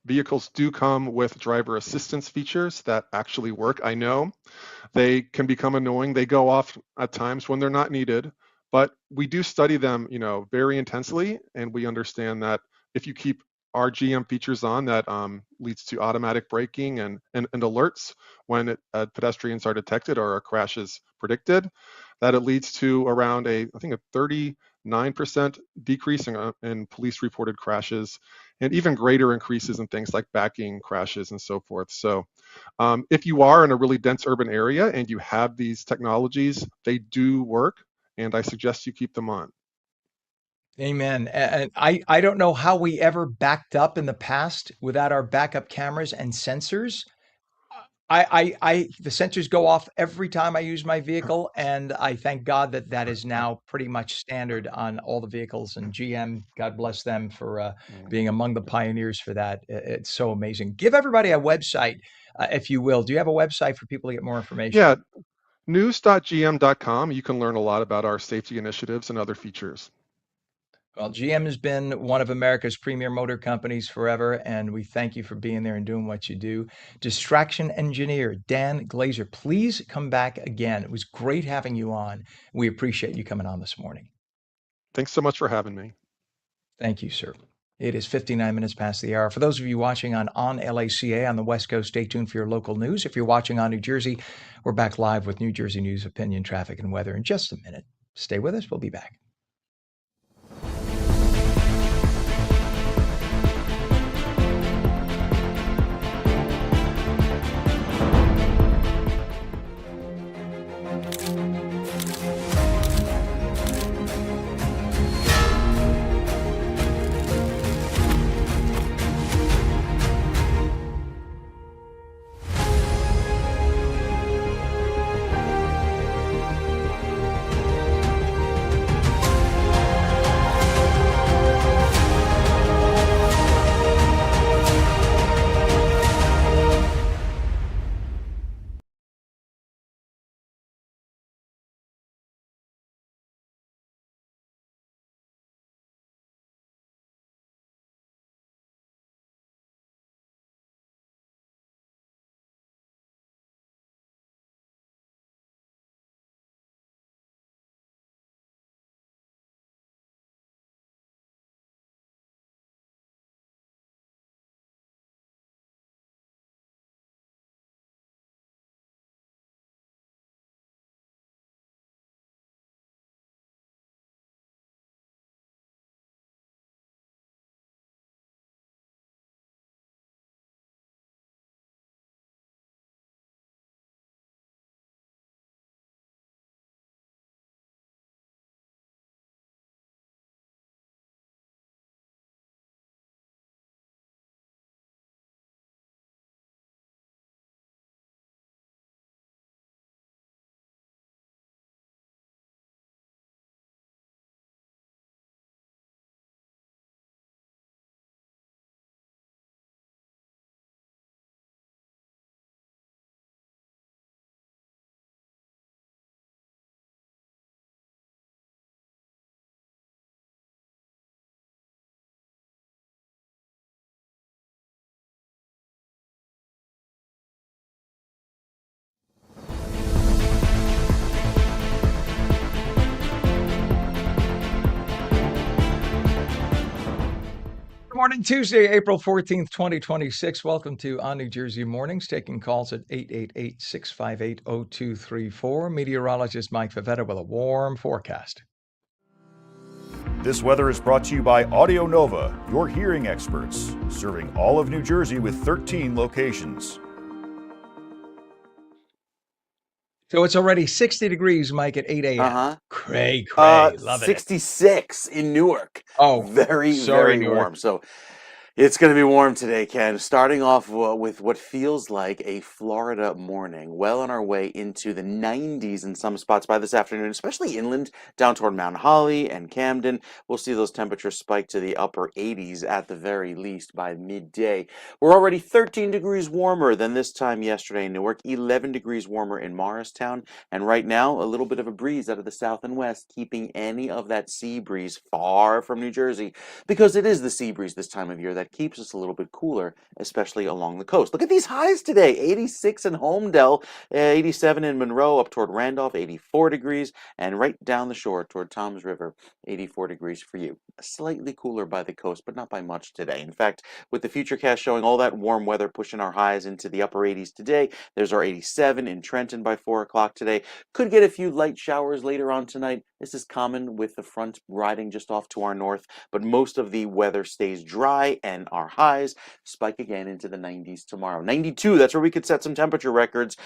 vehicles do come with driver assistance features that actually work. I know they can become annoying. They go off at times when they're not needed, but we do study them, very intensely, and we understand that if you keep RGM features on, that leads to automatic braking and alerts when pedestrians are detected or a crash is predicted, that it leads to around I think a 39% decrease in police reported crashes, and even greater increases in things like backing crashes and so forth. So if you are in a really dense urban area and you have these technologies, they do work, and I suggest you keep them on. Amen. And I don't know how we ever backed up in the past without our backup cameras and sensors. The sensors go off every time I use my vehicle, and I thank God that is now pretty much standard on all the vehicles. And GM, God bless them for being among the pioneers for that. It's so amazing. Give everybody a website, if you will. Do you have a website for people to get more information? Yeah, news.gm.com. You can learn a lot about our safety initiatives and other features. Well, GM has been one of America's premier motor companies forever, and we thank you for being there and doing what you do. Distraction engineer Dan Glazer, please come back again. It was great having you on. We appreciate you coming on this morning. Thanks so much for having me. Thank you, sir. It is 59 minutes past the hour. For those of you watching on LACA on the West Coast, stay tuned for your local news. If you're watching on New Jersey, we're back live with New Jersey news, opinion, traffic, and weather in just a minute. Stay with us. We'll be back. Morning, Tuesday, April 14th, 2026. Welcome to On New Jersey Mornings, taking calls at 888-658-0234. Meteorologist Mike Favetta with a warm forecast. This weather is brought to you by Audio Nova, your hearing experts, serving all of New Jersey with 13 locations. So it's already 60 degrees, Mike, at 8 a.m. Uh-huh. Cray, cray. Loving it. 66 in Newark. Oh, Very, sorry, very Newark. warm. So it's going to be warm today, Ken. Starting off with what feels like a Florida morning. Well on our way into the 90s in some spots by this afternoon, especially inland down toward Mount Holly and Camden. We'll see those temperatures spike to the upper 80s at the very least by midday. We're already 13 degrees warmer than this time yesterday in Newark, 11 degrees warmer in Morristown, and right now a little bit of a breeze out of the south and west, keeping any of that sea breeze far from New Jersey, because it is the sea breeze this time of year that keeps us a little bit cooler, especially along the coast. Look at these highs today: 86 in Homedale, 87 in Monroe, up toward Randolph, 84 degrees, and right down the shore toward Toms River, 84 degrees for you. Slightly cooler by the coast, but not by much today. In fact, with the futurecast showing all that warm weather pushing our highs into the upper 80s today, there's our 87 in Trenton by 4 o'clock today. Could get a few light showers later on tonight. This is common with the front riding just off to our north, but most of the weather stays dry and our highs spike again into the 90s tomorrow. 92, that's where we could set some temperature records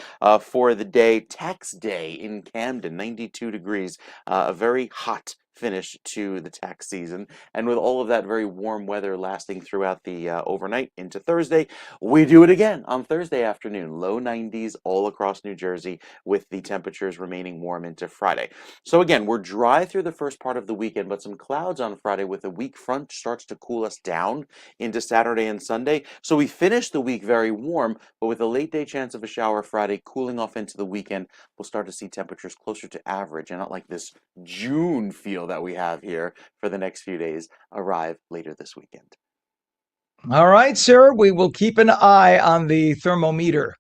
for the day. Tax day in Camden, 92 degrees, a very hot finish to the tax season. And with all of that very warm weather lasting throughout the overnight into Thursday, we do it again on Thursday afternoon. Low 90s all across New Jersey, with the temperatures remaining warm into Friday. So again, we're dry through the first part of the weekend, but some clouds on Friday with a weak front starts to cool us down into Saturday and Sunday. So we finish the week very warm, but with a late day chance of a shower Friday, cooling off into the weekend, we'll start to see temperatures closer to average and not like this June feel that we have here for the next few days arrive later this weekend. All right, sir. We will keep an eye on the thermometer.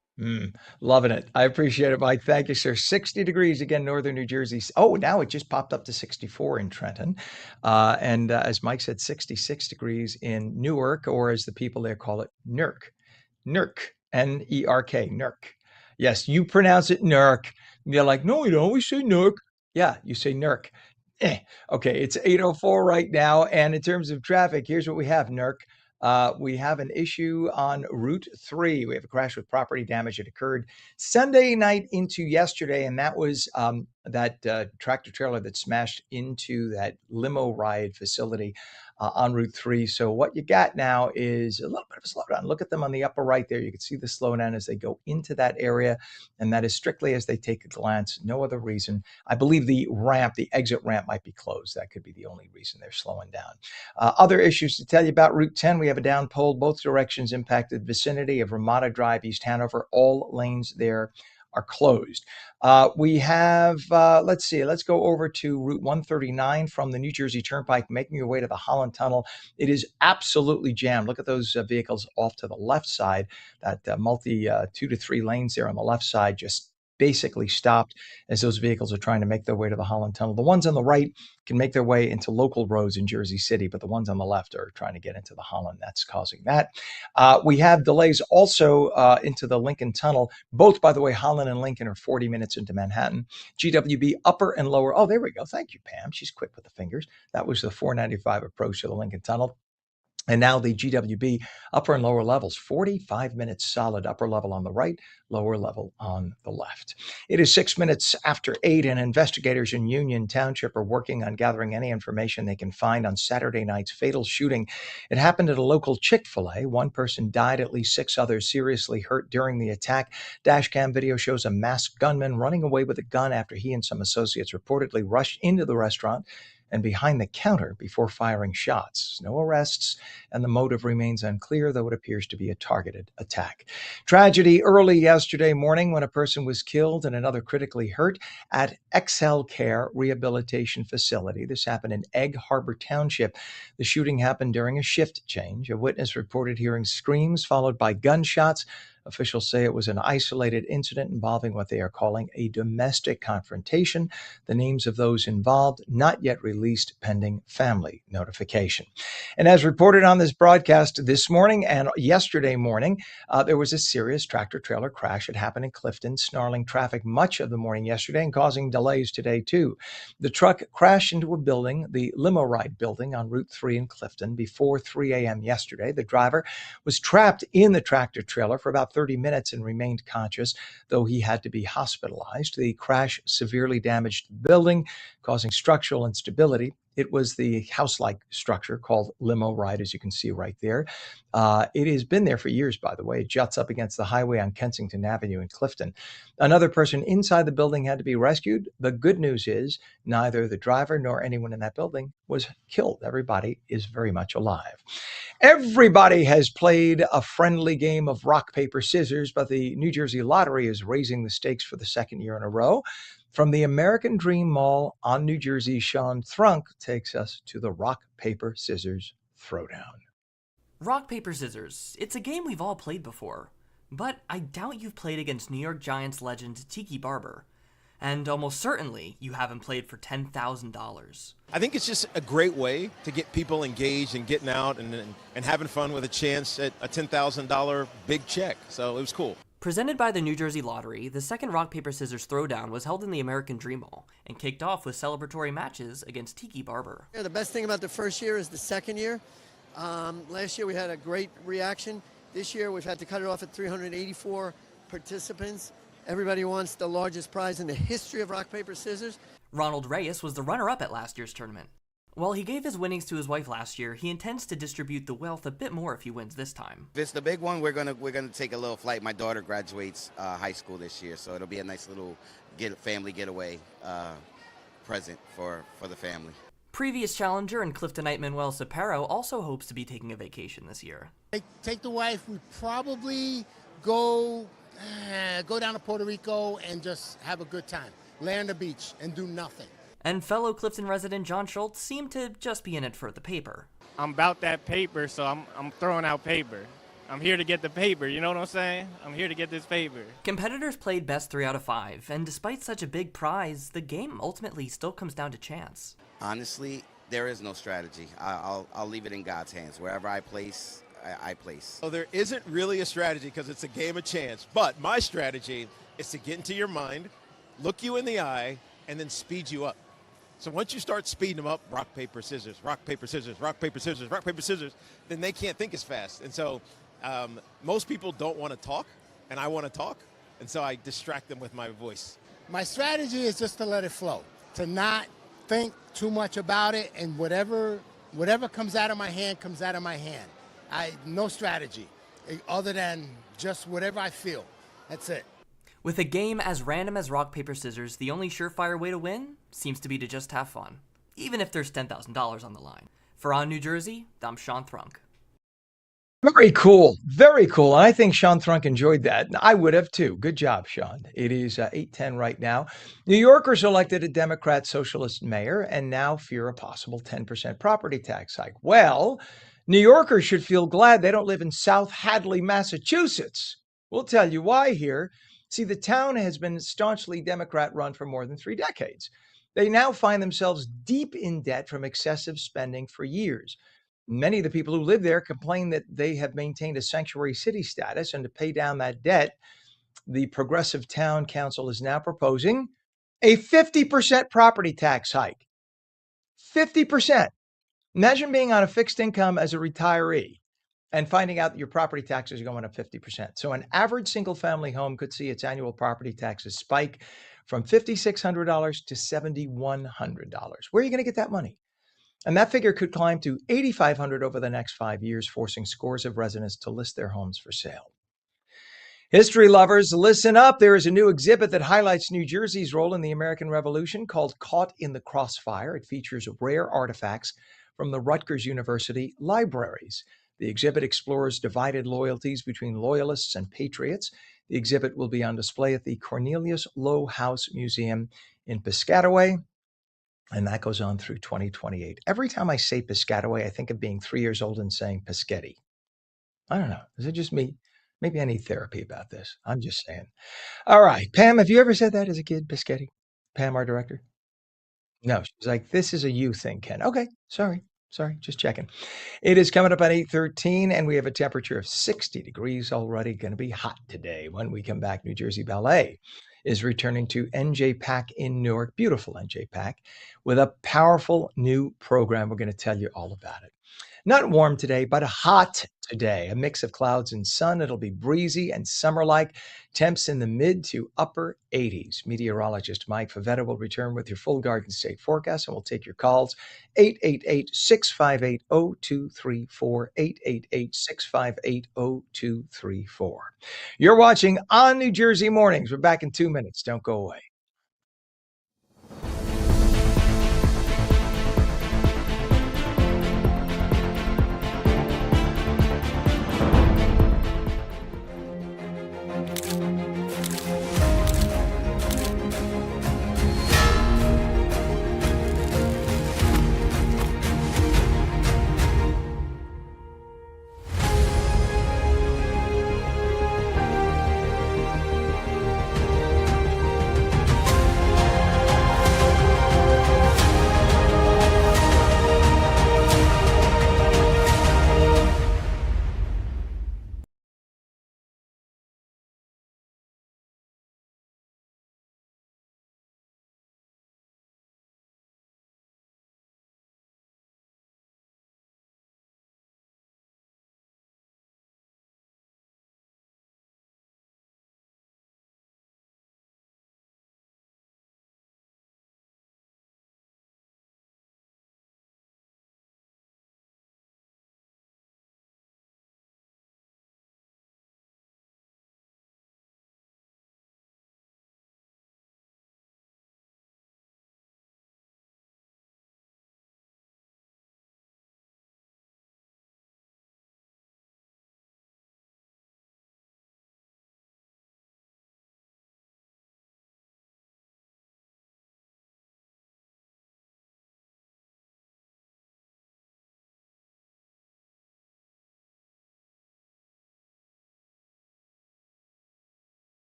Loving it. I appreciate it, Mike. Thank you, sir. 60 degrees again, northern New Jersey. Oh, now it just popped up to 64 in Trenton. And as Mike said, 66 degrees in Newark, or as the people there call it, Nerk. Nerk. N-E-R-K. Nerk. Yes, you pronounce it Nerk. They're like, no, we don't. We say Nerk. Yeah, you say Nerk. Okay, it's 8:04 right now. And in terms of traffic, here's what we have, Nerk. We have an issue on Route 3. We have a crash with property damage that occurred Sunday night into yesterday, and that was that tractor trailer that smashed into that limo ride facility on Route 3. So what you got now is a little bit of a slowdown. Look at them on the upper right there. You can see the slowdown as they go into that area, and that is strictly as they take a glance. No other reason. I believe the exit ramp might be closed. That could be the only reason they're slowing down. Other issues to tell you about Route 10. We have a down pole. Both directions impacted vicinity of Ramada Drive, East Hanover. All lanes there are closed. We have, let's go over to Route 139 from the New Jersey Turnpike, making your way to the Holland Tunnel. It is absolutely jammed. Look at those vehicles off to the left side, that 2 to 3 lanes there on the left side, just basically stopped as those vehicles are trying to make their way to the Holland Tunnel. The ones on the right can make their way into local roads in Jersey City, but the ones on the left are trying to get into the Holland. That's causing that. We have delays also into the Lincoln Tunnel. Both, by the way, Holland and Lincoln are 40 minutes into Manhattan. GWB upper and lower. Oh, there we go. Thank you, Pam. She's quick with the fingers. That was the 495 approach to the Lincoln Tunnel. And now the GWB upper and lower levels, 45 minutes solid, upper level on the right, lower level on the left. It is 6 minutes after 8, and investigators in Union Township are working on gathering any information they can find on Saturday night's fatal shooting. It happened at a local Chick-fil-A. One person died, at least 6 others seriously hurt during the attack. Dashcam video shows a masked gunman running away with a gun after he and some associates reportedly rushed into the restaurant and behind the counter before firing shots. No arrests, and the motive remains unclear, though it appears to be a targeted attack. Tragedy early yesterday morning when a person was killed and another critically hurt at XL Care Rehabilitation Facility. This happened in Egg Harbor Township. The shooting happened during a shift change. A witness reported hearing screams followed by gunshots. Officials say it was an isolated incident involving what they are calling a domestic confrontation. The names of those involved not yet released pending family notification. And as reported on this broadcast this morning and yesterday morning, there was a serious tractor-trailer crash. It happened in Clifton, snarling traffic much of the morning yesterday and causing delays today, too. The truck crashed into a building, the limo ride building on Route 3 in Clifton, before 3 a.m. yesterday. The driver was trapped in the tractor-trailer for about about 30 minutes and remained conscious, though he had to be hospitalized. The crash severely damaged the building, causing structural instability. It was the house-like structure called Limo Ride, as you can see right there. It has been there for years, by the way. It juts up against the highway on Kensington Avenue in Clifton. Another person inside the building had to be rescued. The good news is neither the driver nor anyone in that building was killed. Everybody is very much alive. Everybody has played a friendly game of rock, paper, scissors, but the New Jersey Lottery is raising the stakes for the second year in a row. From the American Dream Mall on New Jersey, Sean Thrunk takes us to the rock, paper, scissors throwdown. Rock, paper, scissors. It's a game we've all played before, but I doubt you've played against New York Giants legend Tiki Barber. And almost certainly you haven't played for $10,000. I think it's just a great way to get people engaged and getting out and having fun with a chance at a $10,000 big check. So it was cool. Presented by the New Jersey Lottery, the second Rock, Paper, Scissors Throwdown was held in the American Dream Mall and kicked off with celebratory matches against Tiki Barber. Yeah, the best thing about the first year is the second year. Last year we had a great reaction. This year we've had to cut it off at 384 participants. Everybody wants the largest prize in the history of rock, paper, scissors. Ronald Reyes was the runner-up at last year's tournament. While he gave his winnings to his wife last year, he intends to distribute the wealth a bit more if he wins this time. If it's the big one, we're gonna take a little flight. My daughter graduates high school this year, so it'll be a nice little family getaway present for the family. Previous challenger and Cliftonite Manuel Sapero also hopes to be taking a vacation this year. Take the wife. We probably go down to Puerto Rico and just have a good time. Lay on the beach and do nothing. And fellow Clifton resident John Schultz seemed to just be in it for the paper. I'm about that paper, so I'm throwing out paper. I'm here to get the paper, you know what I'm saying? I'm here to get this paper. Competitors played best 3 out of 5, and despite such a big prize, the game ultimately still comes down to chance. Honestly, there is no strategy. I'll leave it in God's hands. Wherever I place, I place. So there isn't really a strategy because it's a game of chance. But my strategy is to get into your mind, look you in the eye, and then speed you up. So once you start speeding them up, rock, paper, scissors, rock, paper, scissors, rock, paper, scissors, rock, paper, scissors, then they can't think as fast. And so most people don't want to talk, and I want to talk, and so I distract them with my voice. My strategy is just to let it flow, to not think too much about it, and whatever comes out of my hand comes out of my hand. No strategy other than just whatever I feel. That's it. With a game as random as rock, paper, scissors, the only surefire way to win seems to be to just have fun, even if there's $10,000 on the line. For On New Jersey, I'm Sean Thrunk. Very cool. Very cool. And I think Sean Thrunk enjoyed that. And I would have too. Good job, Sean. It is 8:10 right now. New Yorkers elected a Democrat socialist mayor and now fear a possible 10% property tax hike. Well, New Yorkers should feel glad they don't live in South Hadley, Massachusetts. We'll tell you why here. See, the town has been staunchly Democrat-run for more than 3 decades. They now find themselves deep in debt from excessive spending for years. Many of the people who live there complain that they have maintained a sanctuary city status, and to pay down that debt, the progressive town council is now proposing a 50% property tax hike. 50%. Imagine being on a fixed income as a retiree and finding out that your property taxes are going up 50%. So an average single-family home could see its annual property taxes spike from $5,600 to $7,100. Where are you going to get that money? And that figure could climb to $8,500 over the next 5 years, forcing scores of residents to list their homes for sale. History lovers, listen up. There is a new exhibit that highlights New Jersey's role in the American Revolution called Caught in the Crossfire. It features rare artifacts from the Rutgers University libraries. The exhibit explores divided loyalties between loyalists and patriots. The exhibit will be on display at the Cornelius Lowe House Museum in Piscataway, and that goes on through 2028. Every time I say Piscataway, I think of being 3 years old and saying Piscetti. I don't know. Is it just me? Maybe I need therapy about this. I'm just saying. All right. Pam, have you ever said that as a kid, Piscetti? Pam, our director? No, she's like, this is a you thing, Ken. Okay. Sorry, just checking. It is coming up at 8:13, and we have a temperature of 60 degrees already. Going to be hot today. When we come back, New Jersey Ballet is returning to NJ Pack in Newark, beautiful NJ Pack, with a powerful new program. We're going to tell you all about it. Not warm today, but hot today. A mix of clouds and sun. It'll be breezy and summer like. Temps in the mid to upper 80s. Meteorologist Mike Favetta will return with your full Garden State forecast, and we'll take your calls. 888-658-0234. 888-658-0234. You're watching On New Jersey Mornings. We're back in 2 minutes. Don't go away.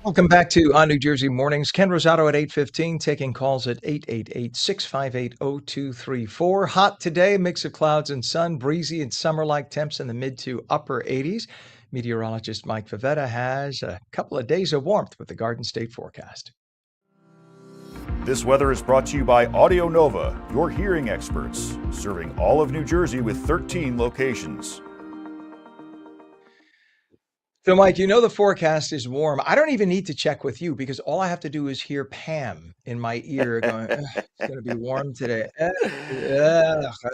Welcome back to On New Jersey Mornings. Ken Rosato at 8:15, taking calls at 888-658-0234. Hot today, a mix of clouds and sun, breezy and summer-like temps in the mid to upper 80s. Meteorologist Mike Favetta has a couple of days of warmth with the Garden State forecast. This weather is brought to you by Audio Nova, your hearing experts, serving all of New Jersey with 13 locations. So, Mike, you know the forecast is warm. I don't even need to check with you because all I have to do is hear Pam in my ear going, "Ugh, it's going to be warm today. Ugh,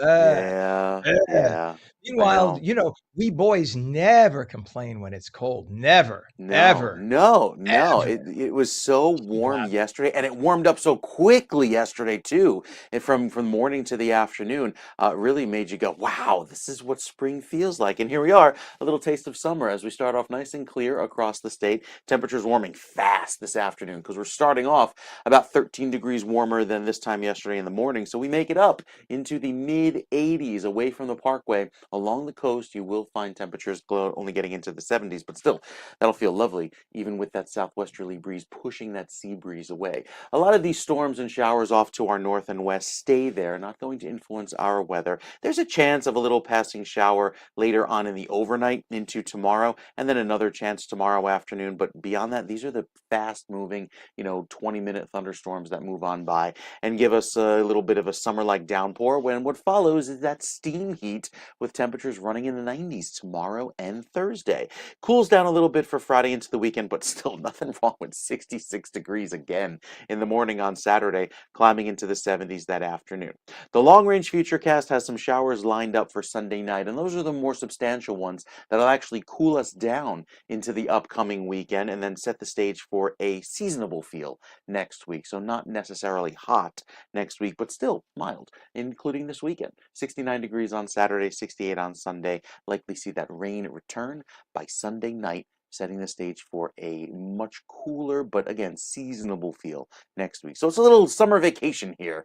ugh, Yeah, ugh." yeah, I Meanwhile, know. we boys never complain when it's cold. Never, No, ever, no, no. ever. It was so warm Yeah. yesterday, and it warmed up so quickly yesterday too. And from morning to the afternoon, really made you go, "Wow, this is what spring feels like." And here we are, a little taste of summer as we start off nice and clear across the state. Temperatures warming fast this afternoon because we're starting off about 13 degrees warmer than this time yesterday in the morning. So we make it up into the mid 80s away from the Parkway. Along the coast, you will find temperatures only getting into the 70s, but still, that'll feel lovely, even with that southwesterly breeze pushing that sea breeze away. A lot of these storms and showers off to our north and west stay there, not going to influence our weather. There's a chance of a little passing shower later on in the overnight into tomorrow, and then another chance tomorrow afternoon. But beyond that, these are the fast-moving, 20-minute thunderstorms that move on by and give us a little bit of a summer-like downpour when what follows is that steam heat with temperatures running in the 90s tomorrow and Thursday. Cools down a little bit for Friday into the weekend, but still nothing wrong with 66 degrees again in the morning on Saturday, climbing into the 70s that afternoon. The long-range futurecast has some showers lined up for Sunday night, and those are the more substantial ones that'll actually cool us down into the upcoming weekend and then set the stage for a seasonable feel next week. So not necessarily hot next week, but still mild, including this weekend. 69 degrees on Saturday, 68 on Sunday. Likely see that rain return by Sunday night setting the stage for a much cooler, but again, seasonable feel next week. So it's a little summer vacation here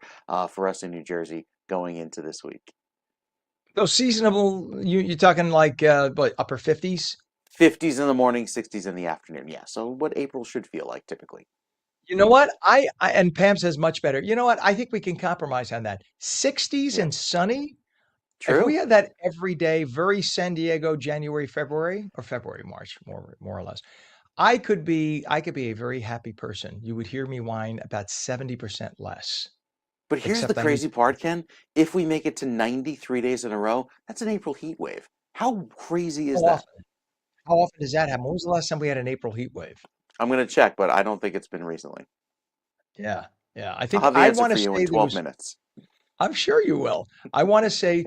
for us in New Jersey going into this week. So seasonable, you're talking like what, upper 50s? 50s in the morning, 60s in the afternoon. Yeah, so what April should feel like typically. You know what? I and Pam says much better. You know what? I think we can compromise on that. 60s Yeah, and sunny. If we true. had that every day, very San Diego, January, February, or February, March, more or less. I could be a very happy person. You would hear me whine about 70% less. But here's the Except I need crazy part, Ken. If we make it to 93 days in a row, that's an April heat wave. How crazy how is that? often? How often does that happen? When was the last time we had an April heat wave? I'm going to check, but I don't think it's been recently. Yeah. Yeah. I I'll think have the I answer want for to you in say there 12 was minutes. I'm sure you will. I want to say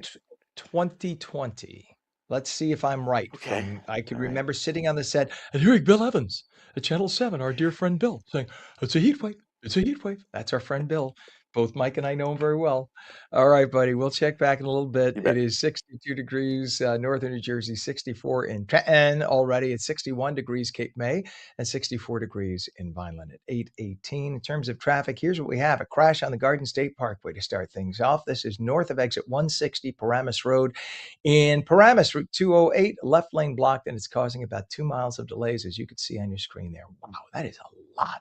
2020. Let's see if I'm right. Okay. I could All right. remember sitting on the set and hearing Bill Evans at Channel 7, our dear friend Bill, saying, "It's a heat wave. It's a heat wave." That's our friend Bill. Both Mike and I know him very well. All right, buddy. We'll check back in a little bit. You It bet. is 62 degrees northern New Jersey, 64 in Trenton already. It's 61 degrees Cape May and 64 degrees in Vineland at 8:18. In terms of traffic, here's what we have: a crash on the Garden State Parkway to start things off. This is north of exit 160 Paramus Road. In Paramus, Route 208, left lane blocked, and it's causing about 2 miles of delays, as you can see on your screen there. Wow, that is a lot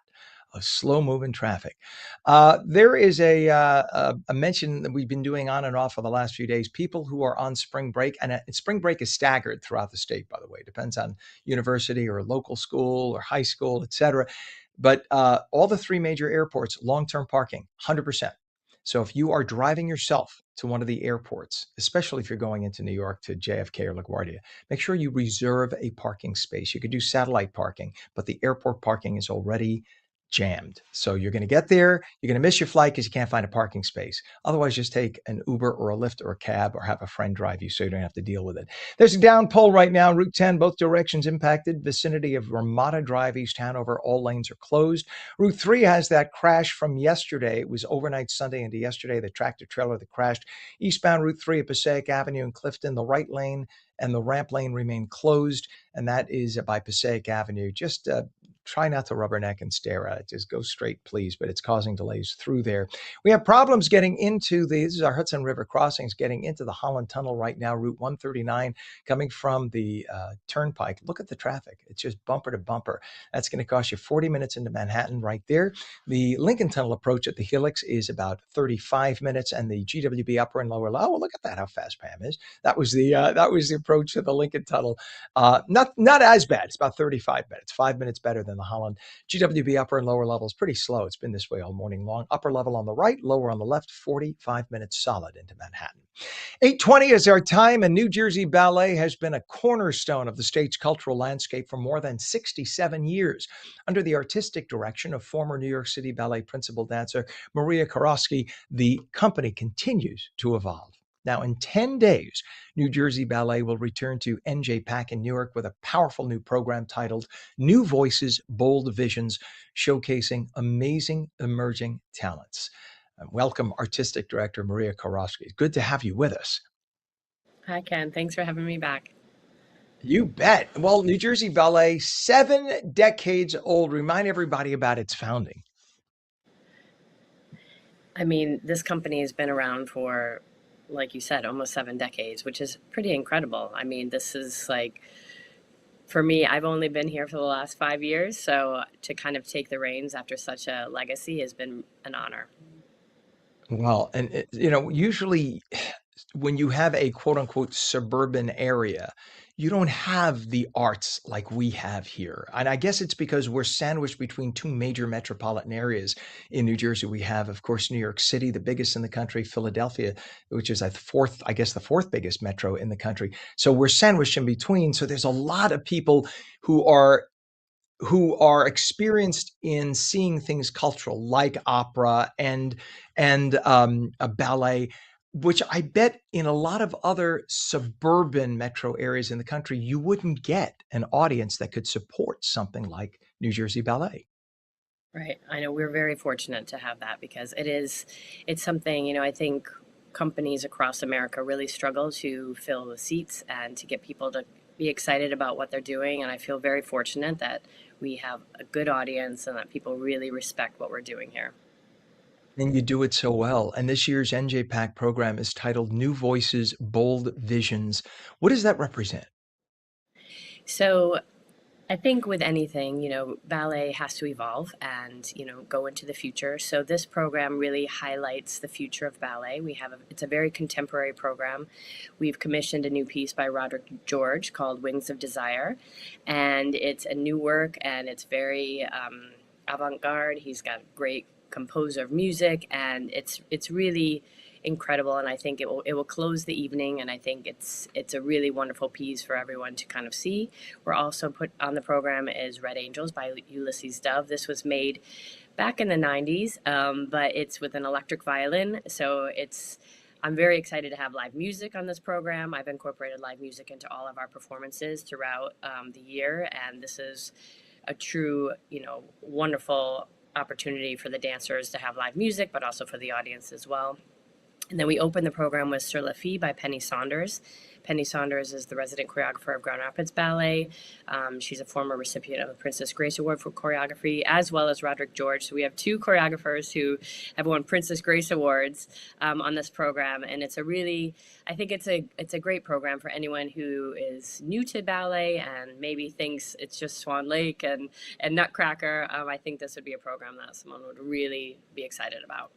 of slow moving traffic. There is a mention that we've been doing on and off for the last few days. People who are on spring break, and spring break is staggered throughout the state, by the way. It depends on university or local school or high school, etc. But all the three major airports, long-term parking, 100%. So if you are driving yourself to one of the airports, especially if you're going into New York to JFK or LaGuardia, make sure you reserve a parking space. You could do satellite parking, but the airport parking is already jammed. So you're going to get there, you're going to miss your flight because you can't find a parking space. Otherwise, just take an Uber or a Lyft or a cab or have a friend drive you so you don't have to deal with it. There's a downpour right now, Route 10, both directions impacted. Vicinity of Ramada Drive, East Hanover, all lanes are closed. Route 3 has that crash from yesterday. It was overnight Sunday into yesterday, the tractor trailer that crashed. Eastbound Route 3 at Passaic Avenue in Clifton, the right lane and the ramp lane remain closed, and that is by Passaic Avenue. Just try not to rubberneck and stare at it. Just go straight, please. But it's causing delays through there. We have problems getting into this is our Hudson River crossings, getting into the Holland Tunnel right now, Route 139, coming from the Turnpike. Look at the traffic. It's just bumper to bumper. That's going to cost you 40 minutes into Manhattan right there. The Lincoln Tunnel approach at the Helix is about 35 minutes, and the GWB upper and lower level. Oh, look at that! How fast Pam is. That was the approach to the Lincoln Tunnel. Not as bad. It's about 35 minutes, 5 minutes better than the Holland. GWB upper and lower level is pretty slow. It's been this way all morning long. Upper level on the right, lower on the left, 45 minutes solid into Manhattan. 8:20 is our time, and New Jersey Ballet has been a cornerstone of the state's cultural landscape for more than 67 years. Under the artistic direction of former New York City Ballet principal dancer Maria Karofsky, the company continues to evolve. Now, in 10 days, New Jersey Ballet will return to NJ Pack in Newark with a powerful new program titled New Voices, Bold Visions, showcasing amazing emerging talents. Welcome, Artistic Director Maria Karofsky. Good to have you with us. Hi, Ken. Thanks for having me back. You bet. Well, New Jersey Ballet, 7 decades old. Remind everybody about its founding. I mean, this company has been around for, like you said, almost 7 decades, which is pretty incredible. I mean, this is like, for me, I've only been here for the last 5 years. So to kind of take the reins after such a legacy has been an honor. Well, and usually when you have a quote unquote suburban area, you don't have the arts like we have here. And I guess it's because we're sandwiched between two major metropolitan areas in New Jersey. We have, of course, New York City, the biggest in the country, Philadelphia, which is the fourth biggest metro in the country. So we're sandwiched in between. So there's a lot of people who are experienced in seeing things cultural, like opera and a ballet, which I bet in a lot of other suburban metro areas in the country, you wouldn't get an audience that could support something like New Jersey Ballet. Right. I know we're very fortunate to have that because it's something, I think companies across America really struggle to fill the seats and to get people to be excited about what they're doing. And I feel very fortunate that we have a good audience and that people really respect what we're doing here. And you do it so well. And this year's NJPAC program is titled New Voices, Bold Visions. What does that represent? So I think with anything, ballet has to evolve and, go into the future. So this program really highlights the future of ballet. It's a very contemporary program. We've commissioned a new piece by Roderick George called Wings of Desire. And it's a new work and it's very avant-garde. He's got a great composer of music and it's really incredible, and I think it will close the evening, and I think it's a really wonderful piece for everyone to kind of see. We're also put on the program is Red Angels by Ulysses Dove. This was made back in the 90s, but it's with an electric violin, so I'm very excited to have live music on this program. I've incorporated live music into all of our performances throughout the year, and this is a true, wonderful opportunity for the dancers to have live music, but also for the audience as well. And then we opened the program with Sur la Fille by Penny Saunders. Penny Saunders is the resident choreographer of Grand Rapids Ballet. She's a former recipient of the Princess Grace Award for choreography, as well as Roderick George. So we have two choreographers who have won Princess Grace Awards on this program. And I think it's a great program for anyone who is new to ballet and maybe thinks it's just Swan Lake and Nutcracker. I think this would be a program that someone would really be excited about.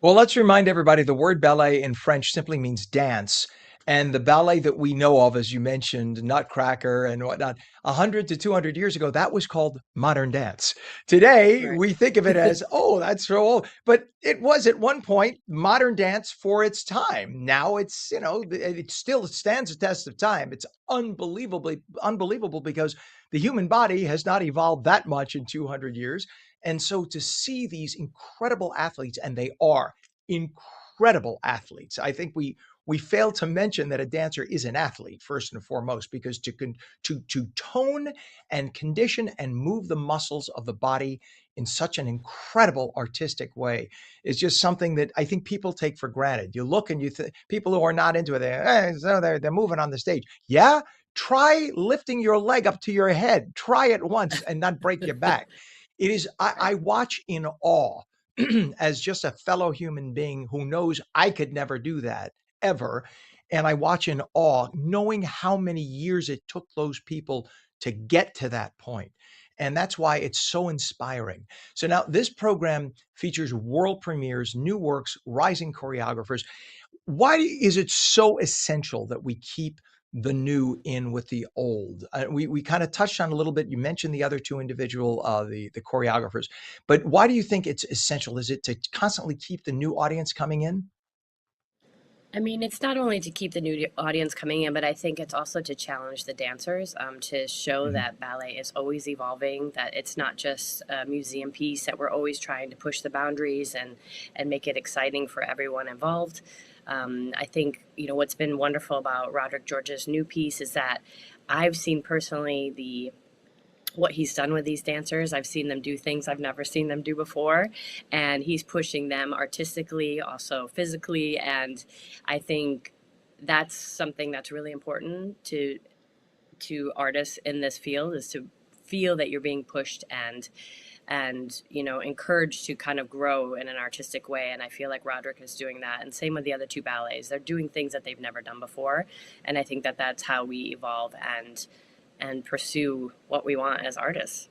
Well, let's remind everybody the word ballet in French simply means dance. And the ballet that we know of, as you mentioned, Nutcracker and whatnot, 100 to 200 years ago, that was called modern dance. Today, Right. we think of it as, oh, that's so old. But it was at one point modern dance for its time. Now it's, it still stands the test of time. It's unbelievable because the human body has not evolved that much in 200 years. And so to see these incredible athletes, and they are incredible athletes. I think we fail to mention that a dancer is an athlete first and foremost, because to tone and condition and move the muscles of the body in such an incredible artistic way is just something that I think people take for granted. You look and you think people who are not into it, they're moving on the stage. Yeah, try lifting your leg up to your head. Try it once and not break your back. It is, I watch in awe as just a fellow human being who knows I could never do that ever. And I watch in awe, knowing how many years it took those people to get to that point. And that's why it's so inspiring. So now this program features world premieres, new works, rising choreographers. Why is it so essential that we keep the new in with the old? We kind of touched on a little bit. You mentioned the other two individual, the choreographers, but why do you think it's essential? Is it to constantly keep the new audience coming in? I mean, it's not only to keep the new audience coming in, but I think it's also to challenge the dancers, to show that ballet is always evolving, that it's not just a museum piece, that we're always trying to push the boundaries and make it exciting for everyone involved. I think, what's been wonderful about Roderick George's new piece is that I've seen personally what he's done with these dancers. I've seen them do things I've never seen them do before, and he's pushing them artistically, also physically, and I think that's something that's really important to artists in this field, is to feel that you're being pushed and encouraged to kind of grow in an artistic way. And I feel like Roderick is doing that, and same with the other two ballets. They're doing things that they've never done before, and I think that that's how we evolve and pursue what we want as artists.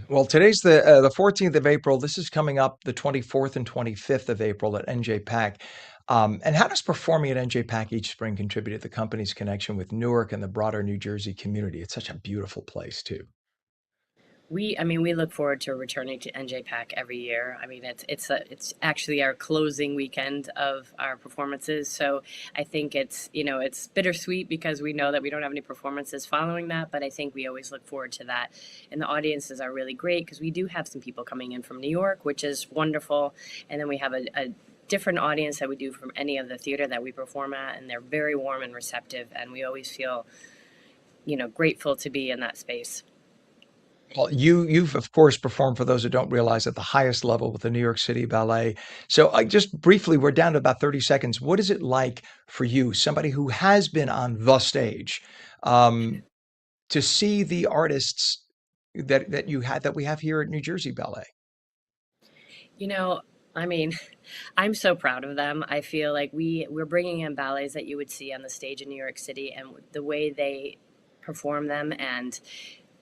Well, today's the 14th of April. This is coming up the 24th and 25th of April at NJPAC. And how does performing at NJPAC each spring contribute to the company's connection with Newark and the broader New Jersey community? It's such a beautiful place, too. We look forward to returning to NJPAC every year. I mean, it's actually our closing weekend of our performances. So I think it's bittersweet because we know that we don't have any performances following that, but I think we always look forward to that. And the audiences are really great because we do have some people coming in from New York, which is wonderful. And then we have a different audience that we do from any of the theater that we perform at, and they're very warm and receptive, and we always feel, grateful to be in that space. Well, you've of course performed for those who don't realize at the highest level with the New York City Ballet. So, just briefly, we're down to about 30 seconds. What is it like for you, somebody who has been on the stage, um, to see the artists that we have here at New Jersey Ballet? You know, I mean, I'm so proud of them. I feel like we're bringing in ballets that you would see on the stage in New York City, and the way they perform them, and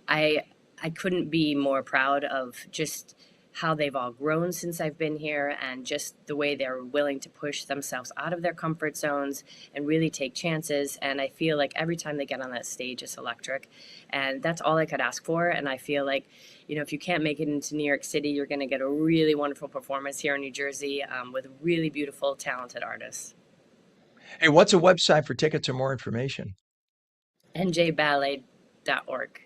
I I couldn't be more proud of just how they've all grown since I've been here, and just the way they're willing to push themselves out of their comfort zones and really take chances. And I feel like every time they get on that stage, it's electric. And that's all I could ask for. And I feel like, if you can't make it into New York City, you're going to get a really wonderful performance here in New Jersey, with really beautiful, talented artists. Hey, what's a website for tickets or more information? njballet.org.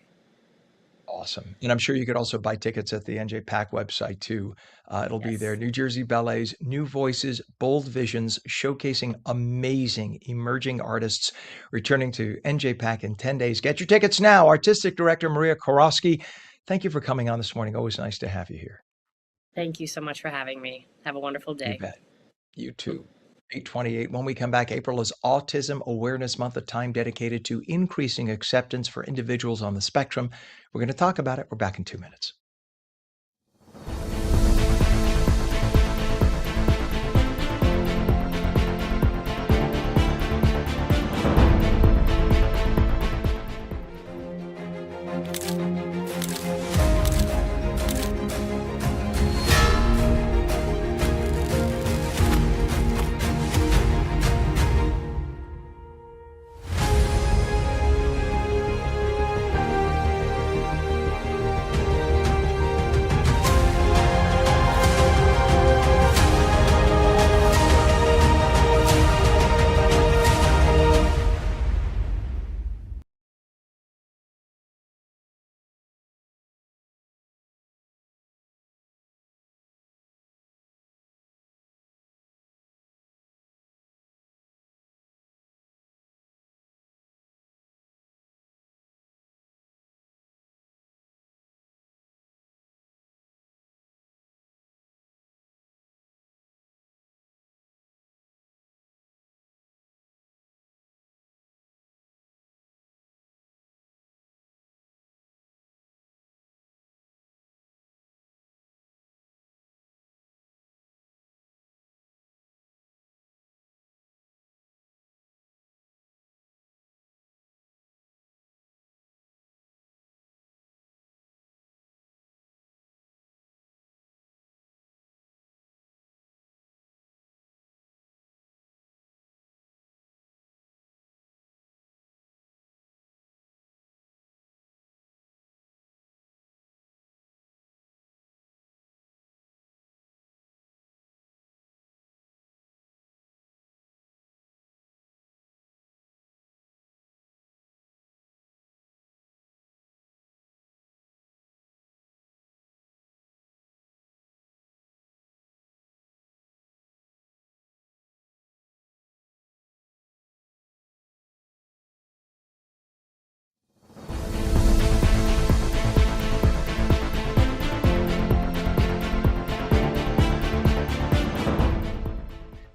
Awesome. And I'm sure you could also buy tickets at the NJ Pack website too. It'll be there. Yes. New Jersey Ballet's New Voices, Bold Visions, showcasing amazing emerging artists returning to NJ Pack in 10 days. Get your tickets now. Artistic Director Maria Korosky, thank you for coming on this morning. Always nice to have you here. Thank you so much for having me. Have a wonderful You day. bet. You too. 828. When we come back, April is Autism Awareness Month, a time dedicated to increasing acceptance for individuals on the spectrum. We're going to talk about it. We're back in 2 minutes.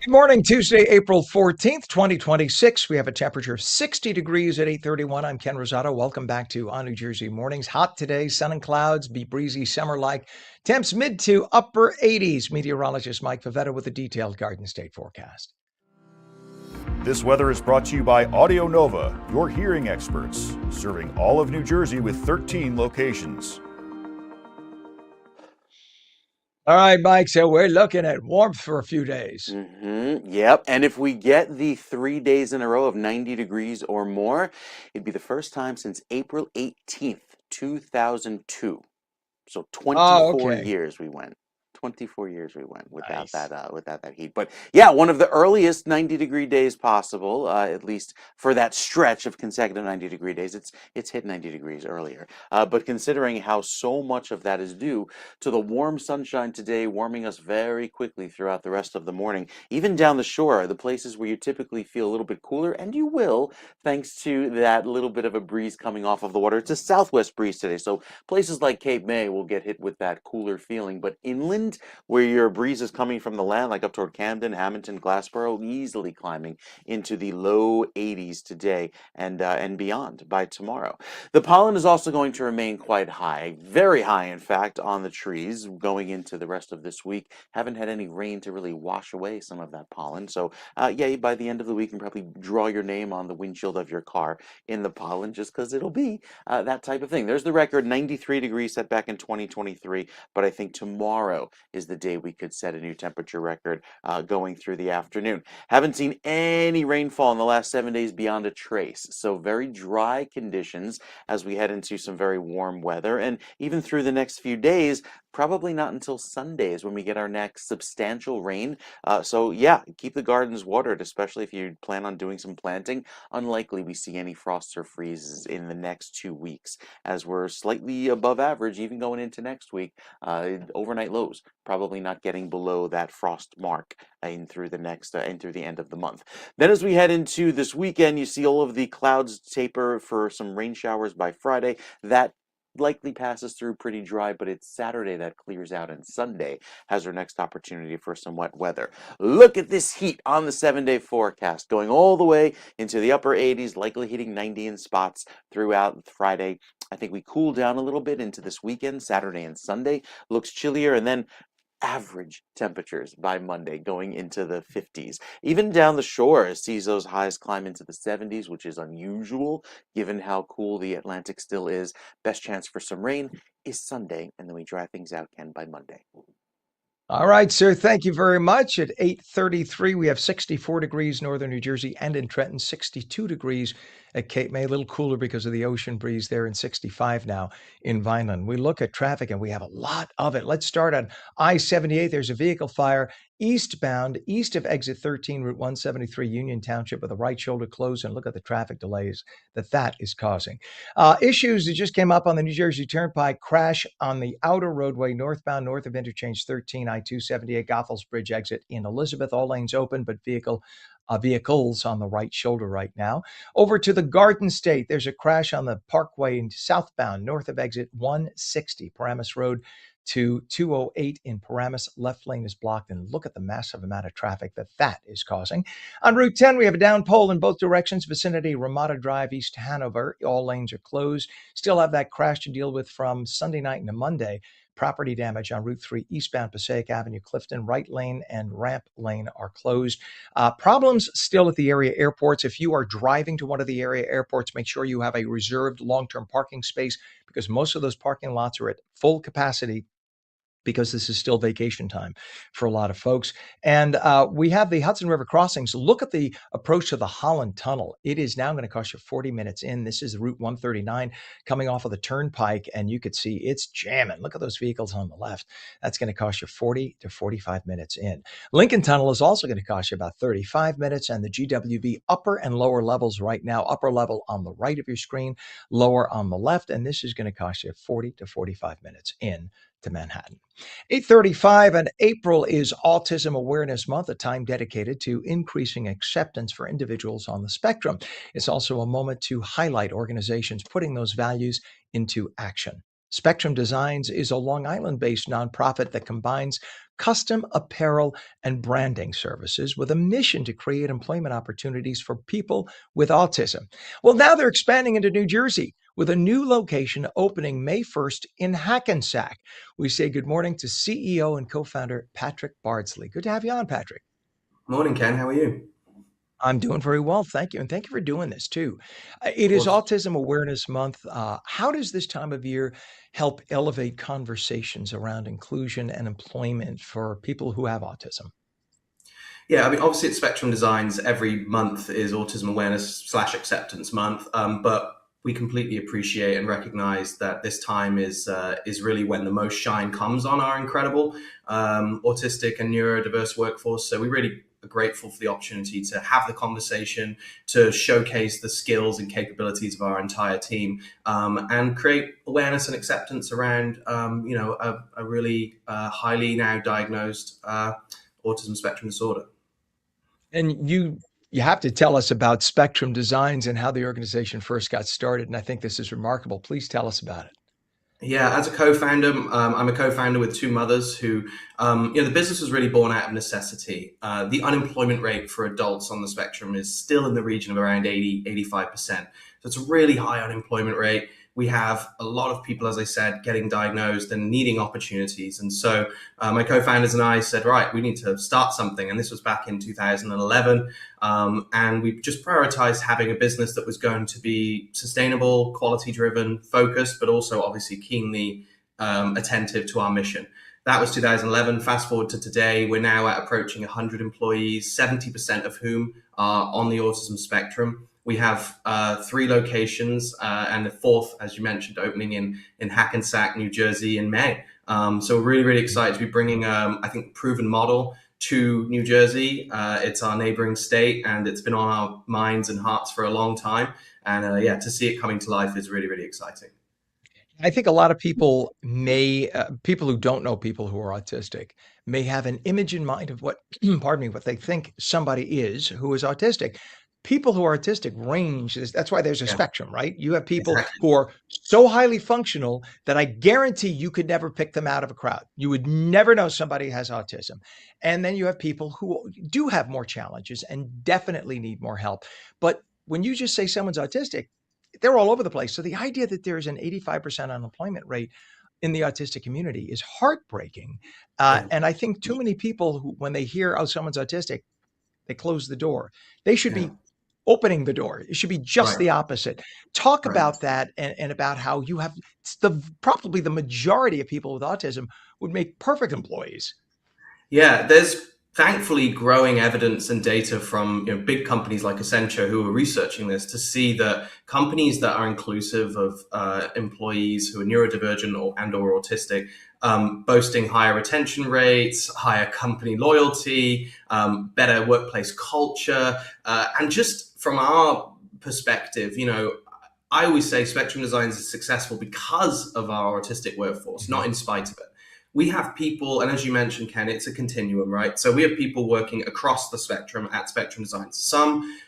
Good morning, Tuesday, April 14th, 2026. We have a temperature of 60 degrees at 8:31. I'm Ken Rosato. Welcome back to On New Jersey Mornings. Hot today, sun and clouds, be breezy summer-like. Temps mid to upper 80s. Meteorologist Mike Favetta with a detailed Garden State forecast. This weather is brought to you by Audio Nova, your hearing experts, serving all of New Jersey with 13 locations. All right, Mike, so we're looking at warmth for a few days. Yep. And if we get the 3 days in a row of 90 degrees or more, it'd be the first time since April 18th, 2002. So 24 okay. years we went. 24 years we went without Nice. that heat. But yeah, one of the earliest 90-degree days possible, at least for that stretch of consecutive 90-degree days. It's hit 90 degrees earlier. But considering how so much of that is due to the warm sunshine today, warming us very quickly throughout the rest of the morning, even down the shore, the places where you typically feel a little bit cooler, and you will, thanks to that little bit of a breeze coming off of the water. It's a southwest breeze today, so places like Cape May will get hit with that cooler feeling. But inland, where your breeze is coming from the land, like up toward Camden, Hamilton, Glassboro, easily climbing into the low 80s today and beyond by tomorrow. The pollen is also going to remain quite high, very high, in fact, on the trees going into the rest of this week. Haven't had any rain to really wash away some of that pollen. So, yeah, by the end of the week, you can probably draw your name on the windshield of your car in the pollen just because it'll be that type of thing. There's the record, 93 degrees set back in 2023, but I think tomorrow is the day we could set a new temperature record going through the afternoon. Haven't seen any rainfall in the last 7 days beyond a trace, so very dry conditions as we head into some very warm weather, and even through the next few days, probably not until Sundays when we get our next substantial rain. So yeah, keep the gardens watered, especially if you plan on doing some planting. Unlikely we see any frosts or freezes in the next 2 weeks, as we're slightly above average even going into next week. Overnight lows probably not getting below that frost mark in through the next through the end of the month. Then as we head into this weekend, you see all of the clouds taper for some rain showers by Friday. That likely passes through pretty dry, but it's Saturday that clears out, and Sunday has our next opportunity for some wet weather. Look at this heat on the 7-day forecast, going all the way into the upper 80s, likely hitting 90 in spots throughout Friday. I think we cool down a little bit into this weekend. Saturday and Sunday looks chillier, and then average temperatures by Monday going into the 50s. Even down the shore sees those highs climb into the 70s, which is unusual given how cool the Atlantic still is. Best chance for some rain is Sunday, and then we dry things out, Ken, by Monday. All right, sir. Thank you very much. At 8:33, we have 64 degrees northern New Jersey and in Trenton, 62 degrees at Cape May. A little cooler because of the ocean breeze there, and 65 now in Vineland. We look at traffic and we have a lot of it. Let's start on I-78. There's a vehicle fire eastbound, east of exit 13, Route 173, Union Township, with the right shoulder closed. And look at the traffic delays that is causing. Issues that just came up on the New Jersey Turnpike: crash on the outer roadway northbound, north of interchange 13, I-278, Goethals Bridge exit in Elizabeth. All lanes open, but vehicles on the right shoulder right now. Over to the Garden State, there's a crash on the Parkway southbound, north of exit 160, Paramus Road to 208 in Paramus. Left lane is blocked, and look at the massive amount of traffic that is causing. On Route 10, we have a down pole in both directions, vicinity Ramada Drive, East Hanover. All lanes are closed. Still have that crash to deal with from Sunday night into Monday. Property damage on Route 3, eastbound Passaic Avenue, Clifton. Right lane and ramp lane are closed. Problems still at the area airports. If you are driving to one of the area airports, make sure you have a reserved long-term parking space, because most of those parking lots are at full capacity, because this is still vacation time for a lot of folks. And we have the Hudson River crossings. Look at the approach to the Holland Tunnel. It is now going to cost you 40 minutes in. This is Route 139 coming off of the Turnpike, and you could see it's jamming. Look at those vehicles on the left. That's going to cost you 40 to 45 minutes in. Lincoln Tunnel is also going to cost you about 35 minutes, and the GWB upper and lower levels right now, upper level on the right of your screen, lower on the left, and this is going to cost you 40 to 45 minutes in to Manhattan. 8:35, and April is Autism Awareness Month, a time dedicated to increasing acceptance for individuals on the spectrum. It's also a moment to highlight organizations putting those values into action. Spectrum Designs is a Long Island-based nonprofit that combines custom apparel and branding services with a mission to create employment opportunities for people with autism. Well, now they're expanding into New Jersey with a new location opening May 1st in Hackensack. We say good morning to CEO and co-founder Patrick Bardsley. Good to have you on, Patrick. Morning, Ken. How are you? I'm doing very well, thank you. And thank you for doing this too. It is Autism Awareness Month. How does this time of year help elevate conversations around inclusion and employment for people who have autism? Yeah, I mean, obviously at Spectrum Designs, every month is Autism Awareness / Acceptance Month. But we completely appreciate and recognize that this time is really when the most shine comes on our incredible autistic and neurodiverse workforce. So we really are grateful for the opportunity to have the conversation, to showcase the skills and capabilities of our entire team, and create awareness and acceptance around a really highly now diagnosed autism spectrum disorder. And you have to tell us about Spectrum Designs and how the organization first got started. And I think this is remarkable. Please tell us about it. Yeah, as a co-founder, I'm a co-founder with two mothers who, the business was really born out of necessity. The unemployment rate for adults on the spectrum is still in the region of around 85%. So it's a really high unemployment rate. We have a lot of people, as I said, getting diagnosed and needing opportunities. And so my co-founders and I said, right, we need to start something. And this was back in 2011. And we just prioritized having a business that was going to be sustainable, quality driven, focused, but also obviously keenly attentive to our mission. That was 2011. Fast forward to today, we're now at approaching 100 employees, 70% of whom are on the autism spectrum. We have 3 locations and the 4th, as you mentioned, opening in Hackensack, New Jersey in May. So we're really, really excited to be bringing, I think, proven model to New Jersey. It's our neighboring state, and it's been on our minds and hearts for a long time. And to see it coming to life is really, really exciting. I think a lot of people people who don't know people who are autistic may have an image in mind of what, pardon me, what they think somebody is who is autistic. People who are autistic range. That's why there's a spectrum, right? You have people who are so highly functional that I guarantee you could never pick them out of a crowd. You would never know somebody has autism. And then you have people who do have more challenges and definitely need more help. But when you just say someone's autistic, they're all over the place. So the idea that there's an 85% unemployment rate in the autistic community is heartbreaking. And I think too many people who, when they hear, oh, someone's autistic, they close the door. They should be opening the door. It should be just the opposite. Talk about that and about how you have probably the majority of people with autism would make perfect employees. Yeah, there's thankfully growing evidence and data from big companies like Accenture who are researching this to see that companies that are inclusive of employees who are neurodivergent or autistic, boasting higher retention rates, higher company loyalty, better workplace culture, and just from our perspective, I always say Spectrum Designs is successful because of our autistic workforce, not in spite of it. We have people, and as you mentioned, Ken, it's a continuum, right? So we have people working across the spectrum at Spectrum Designs. Some,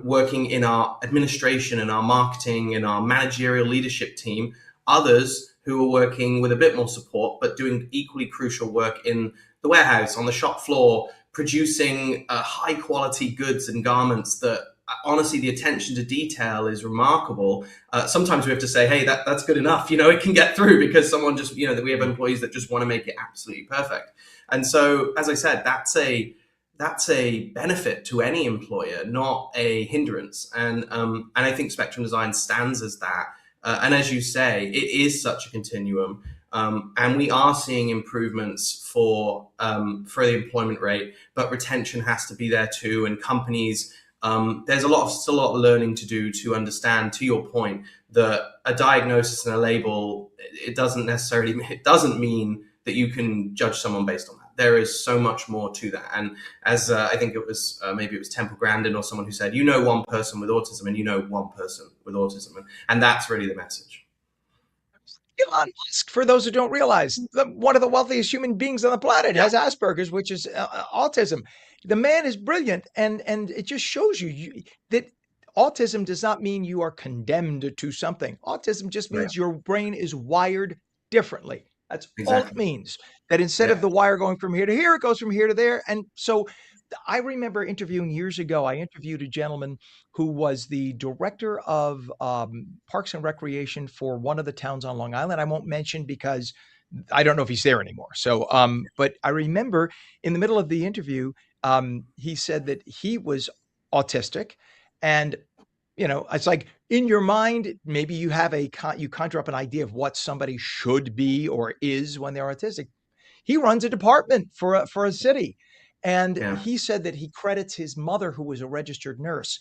working in our administration and our marketing and our managerial leadership team. Others who are working with a bit more support, but doing equally crucial work in the warehouse, on the shop floor, producing high quality goods and garments that honestly, the attention to detail is remarkable. Sometimes we have to say, hey, that's good enough. It can get through because someone just, that we have employees that just want to make it absolutely perfect. And so, as I said, that's a benefit to any employer, not a hindrance. And I think Spectrum Design stands as that. And as you say, it is such a continuum. And we are seeing improvements for the employment rate, but retention has to be there too. And companies, there's still a lot of learning to do to understand, to your point, that a diagnosis and a label, it doesn't mean that you can judge someone based on that. There is so much more to that. And as I think it was, maybe it was Temple Grandin or someone who said, one person with autism and one person with autism. And that's really the message. Elon Musk, for those who don't realize, one of the wealthiest human beings on the planet has Asperger's, which is autism. The man is brilliant, and it just shows you that autism does not mean you are condemned to something. Autism just means your brain is wired differently. That's all it means. That instead of the wire going from here to here, it goes from here to there. And so I remember interviewing years ago, I interviewed a gentleman who was the director of Parks and Recreation for one of the towns on Long Island. I won't mention because I don't know if he's there anymore. So, but I remember in the middle of the interview, he said that he was autistic, and it's like in your mind, maybe you have you conjure up an idea of what somebody should be or is when they're autistic. He runs a department for a city. And he said that he credits his mother, who was a registered nurse,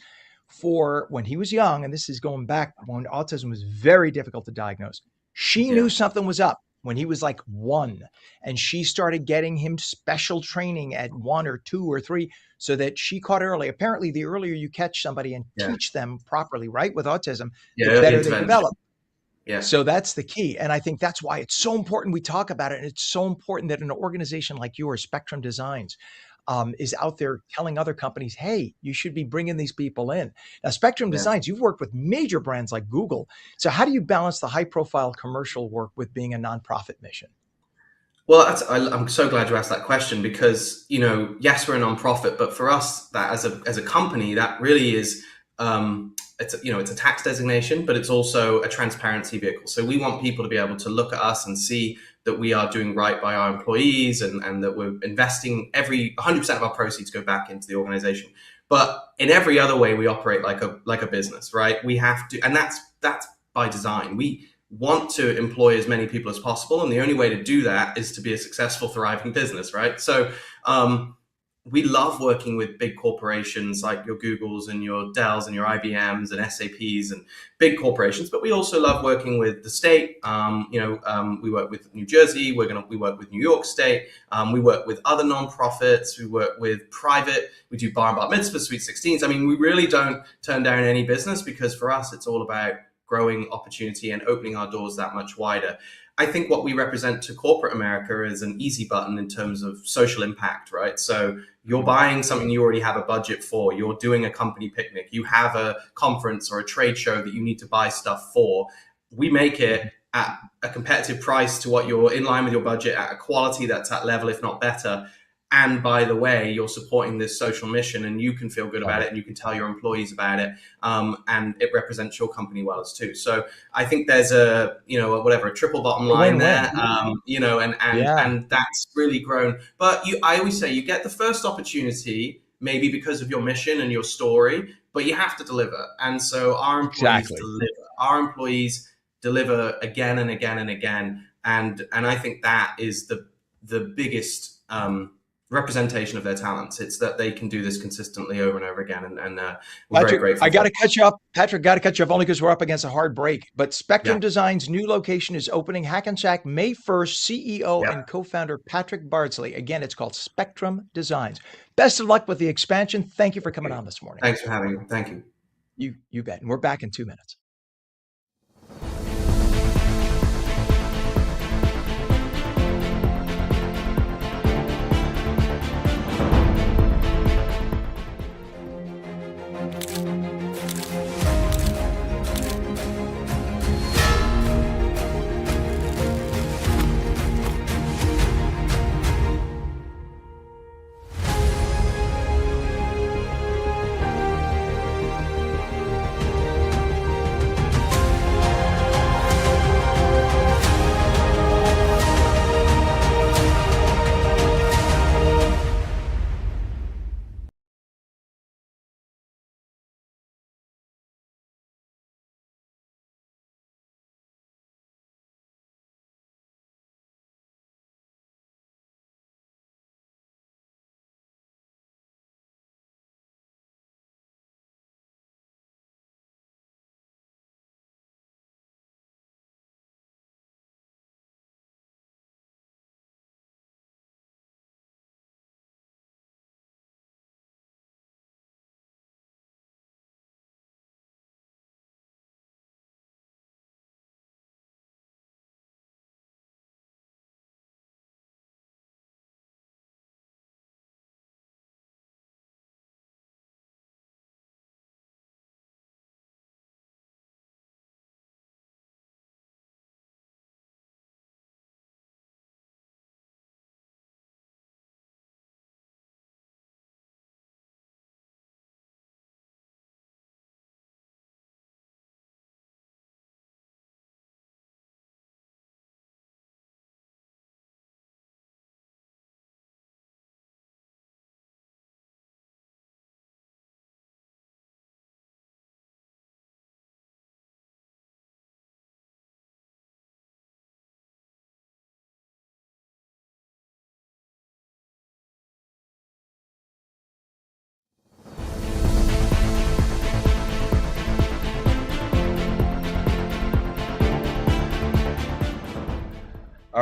for when he was young, and this is going back when autism was very difficult to diagnose. She knew Yeah. something was up when he was like 1, and she started getting him special training at 1 or 2 or 3 so that she caught early. Apparently, the earlier you catch somebody and Yeah. teach them properly, right, with autism, Yeah, the early better they intervention. develop. Yeah. So that's the key. And I think that's why it's so important we talk about it. And it's so important that an organization like yours, Spectrum Designs, is out there telling other companies, hey, you should be bringing these people in. Now, Spectrum Yeah. Designs, you've worked with major brands like Google. So how do you balance the high profile commercial work with being a nonprofit mission? Well, I'm so glad you asked that question because, yes, we're a nonprofit, but for us, that as a company, that really is, it's a tax designation, but it's also a transparency vehicle. So we want people to be able to look at us and see that we are doing right by our employees and that we're investing 100% of our proceeds go back into the organization. But in every other way, we operate like a business, right? We have to, and that's by design. We want to employ as many people as possible, and the only way to do that is to be a successful, thriving business, right? So we love working with big corporations like your Googles and your Dells and your IBMs and SAPs and big corporations, but we also love working with the state. We work with New Jersey. We work with New York State. We work with other nonprofits. We work with private. We do bar and bar mitzvahs, sweet 16s. I mean, we really don't turn down any business because for us, it's all about growing opportunity and opening our doors that much wider. I think what we represent to corporate America is an easy button in terms of social impact, right? So you're buying something you already have a budget for, you're doing a company picnic, you have a conference or a trade show that you need to buy stuff for. We make it at a competitive price to what you're in line with your budget, at a quality that's at level, if not better. And by the way, you're supporting this social mission and you can feel good about it and you can tell your employees about it. And it represents your company well as too. So I think there's a triple bottom line there, and that's really grown. But I always say you get the first opportunity, maybe because of your mission and your story, but you have to deliver. And so our employees deliver. Our employees deliver again and again and again. And I think that is the biggest representation of their talents. It's that they can do this consistently over and over again, and we're very grateful. I got to cut you up, Patrick. Got to cut you off only because we're up against a hard break. But Spectrum Design's new location is opening Hackensack May 1st. CEO and co-founder Patrick Bardsley. Again, it's called Spectrum Designs. Best of luck with the expansion. Thank you for coming on this morning. Thanks for having me. Thank you. You bet. And we're back in 2 minutes.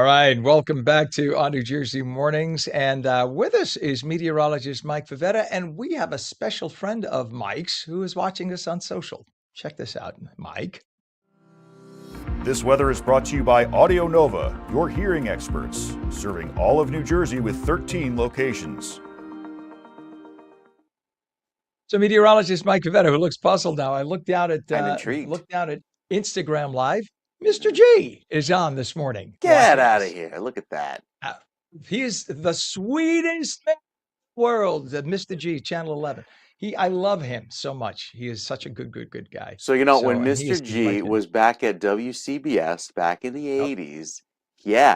right, welcome back to On New Jersey Mornings. And with us is meteorologist Mike Favetta, and we have a special friend of Mike's who is watching us on social. Check this out, Mike. This weather is brought to you by Audio Nova, your hearing experts, serving all of New Jersey with 13 locations. So meteorologist Mike Favetta, who looks puzzled now, I looked down at Instagram Live. Mr. G is on this morning. Get out of here. Look at that. He is the sweetest man in the world, Mr. G, Channel 11. I love him so much. He is such a good guy. So, when Mr. G was back at WCBS back in the 80s,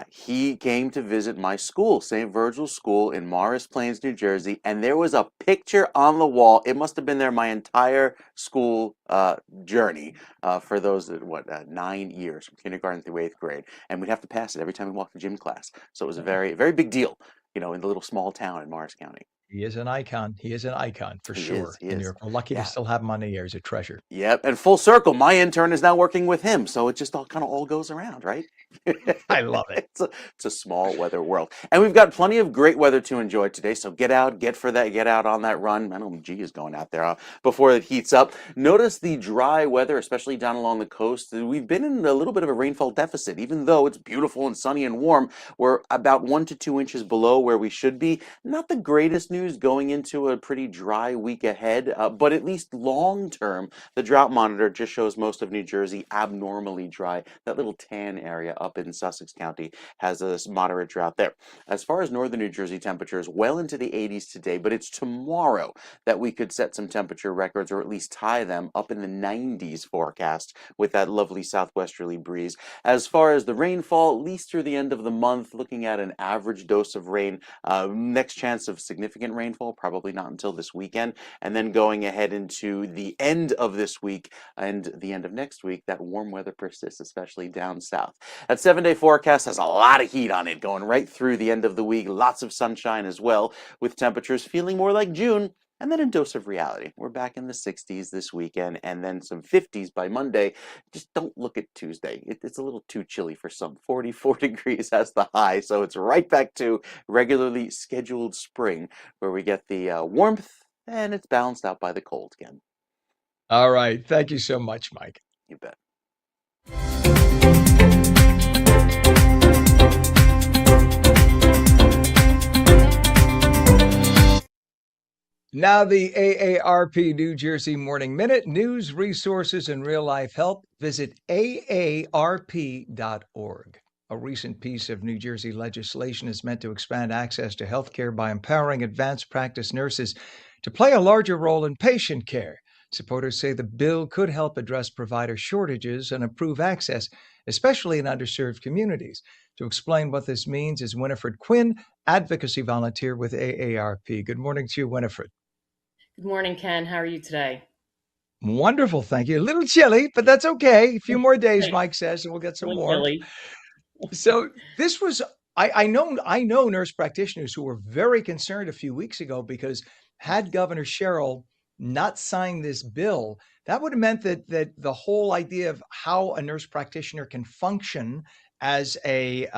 he came to visit my school, St. Virgil's School in Morris Plains, New Jersey, and there was a picture on the wall. It must have been there my entire school journey for those 9 years, from kindergarten through 8th grade, and we'd have to pass it every time we walked to gym class. So it was a very, very big deal, in the little small town in Morris County. He is an icon. He is an icon for sure. He is. We're lucky to still have him on the air as a treasure. Yep, and full circle, my intern is now working with him, so it just all goes around, right? I love it. It's a small weather world. And we've got plenty of great weather to enjoy today, so get out on that run. I know G is going out there before it heats up. Notice the dry weather, especially down along the coast. We've been in a little bit of a rainfall deficit. Even though it's beautiful and sunny and warm, we're about 1 to 2 inches below where we should be. Not the greatest news going into a pretty dry week ahead, but at least long term, the drought monitor just shows most of New Jersey abnormally dry. That little tan area up in Sussex County has a moderate drought there. As far as northern New Jersey temperatures, well into the 80s today, but it's tomorrow that we could set some temperature records, or at least tie them up in the 90s forecast with that lovely southwesterly breeze. As far as the rainfall, at least through the end of the month, looking at an average dose of rain. Next chance of significant rainfall, probably not until this weekend. And then going ahead into the end of this week and the end of next week, that warm weather persists, especially down south. That 7-day forecast has a lot of heat on it going right through the end of the week. Lots of sunshine as well, with temperatures feeling more like June. And then a dose of reality. We're back in the 60s this weekend, and then some 50s by Monday. Just don't look at Tuesday. It's a little too chilly for some. 44 degrees as the high, so it's right back to regularly scheduled spring, where we get the warmth, and it's balanced out by the cold again. All right. Thank you so much, Mike. You bet. Now the AARP New Jersey Morning Minute. News, resources, and real-life help. Visit aarp.org. A recent piece of New Jersey legislation is meant to expand access to health care by empowering advanced practice nurses to play a larger role in patient care. Supporters say the bill could help address provider shortages and improve access, especially in underserved communities. To explain what this means is Winifred Quinn, advocacy volunteer with AARP. Good morning to you, Winifred. Good morning, Ken. How are you today? Wonderful, thank you. A little chilly, but that's okay. A few more days, Mike says, and we'll get some more. So this was, I know nurse practitioners who were very concerned a few weeks ago, because had Governor Sherrill not signed this bill, that would have meant that the whole idea of how a nurse practitioner can function as a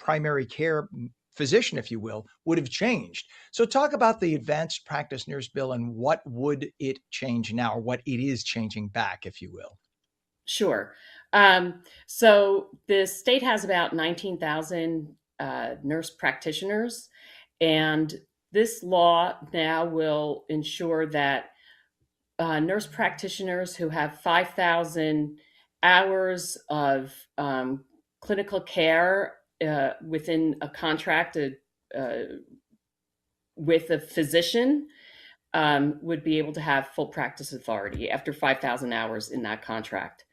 primary care physician, if you will, would have changed. So talk about the advanced practice nurse bill and what would it change now, or what it is changing back, if you will. Sure. So the state has about 19,000 nurse practitioners, and this law now will ensure that nurse practitioners who have 5,000 hours of clinical care within a contract with a physician would be able to have full practice authority after 5,000 hours in that contract.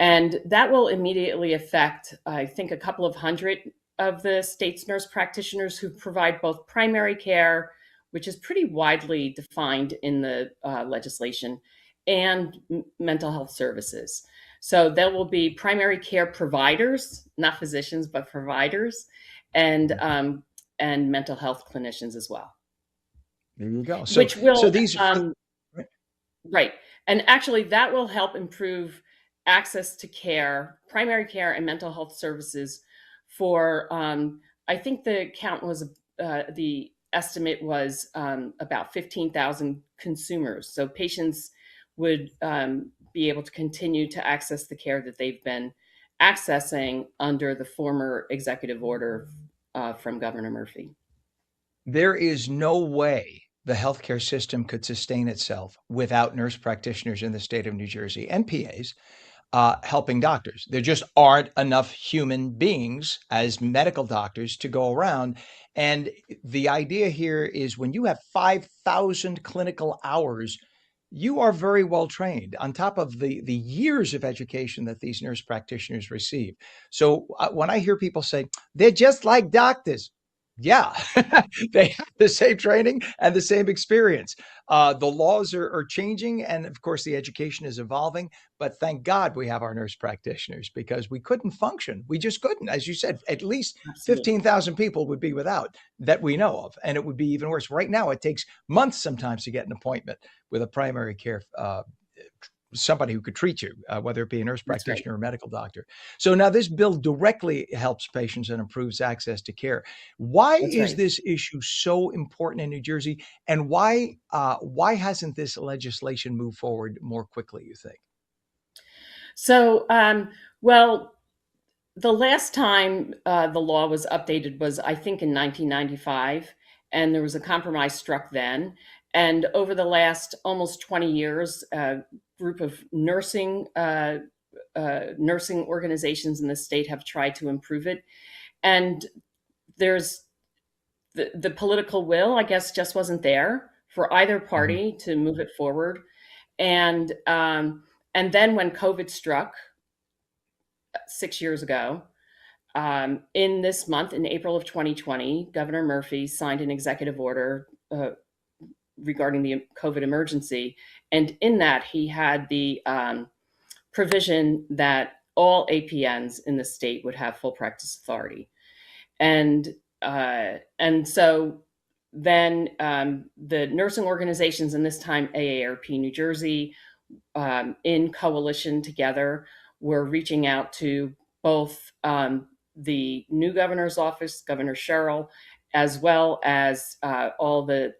And that will immediately affect, I think, a couple of hundred of the state's nurse practitioners who provide both primary care, which is pretty widely defined in the legislation, and mental health services. So there will be primary care providers, not physicians, but providers, and mental health clinicians as well. There you go. Which will, so these right. And actually that will help improve access to care, primary care and mental health services for, I think the count was, the estimate was about 15,000 consumers. So patients would be able to continue to access the care that they've been accessing under the former executive order from Governor Murphy. There is no way the healthcare system could sustain itself without nurse practitioners in the state of New Jersey and PAs helping doctors. There just aren't enough human beings as medical doctors to go around. And the idea here is when you have 5,000 clinical hours, you are very well trained on top of the years of education that these nurse practitioners receive. So when I hear people say they're just like doctors, yeah, they have the same training and the same experience. The laws are changing, and of course, the education is evolving. But thank God we have our nurse practitioners because we couldn't function. We just couldn't. As you said, at least 15,000 people would be without that we know of, and it would be even worse. Right now, it takes months sometimes to get an appointment with a primary care somebody who could treat you, whether it be a nurse practitioner or a medical doctor. So now this bill directly helps patients and improves access to care. Why is this issue so important in New Jersey, and why hasn't this legislation moved forward more quickly, you think? So, well, the last time the law was updated was, I think, in 1995, and there was a compromise struck then. And over the last almost 20 years, a group of nursing organizations in the state have tried to improve it. And there's the political will, I guess, just wasn't there for either party to move it forward. And then when COVID struck 6 years ago, in this month, in April of 2020, Governor Murphy signed an executive order regarding the COVID emergency. And in that, he had the provision that all APNs in the state would have full practice authority. And so then the nursing organizations, and this time AARP New Jersey, in coalition together, were reaching out to both the new governor's office, Governor Sherrill, as well as all the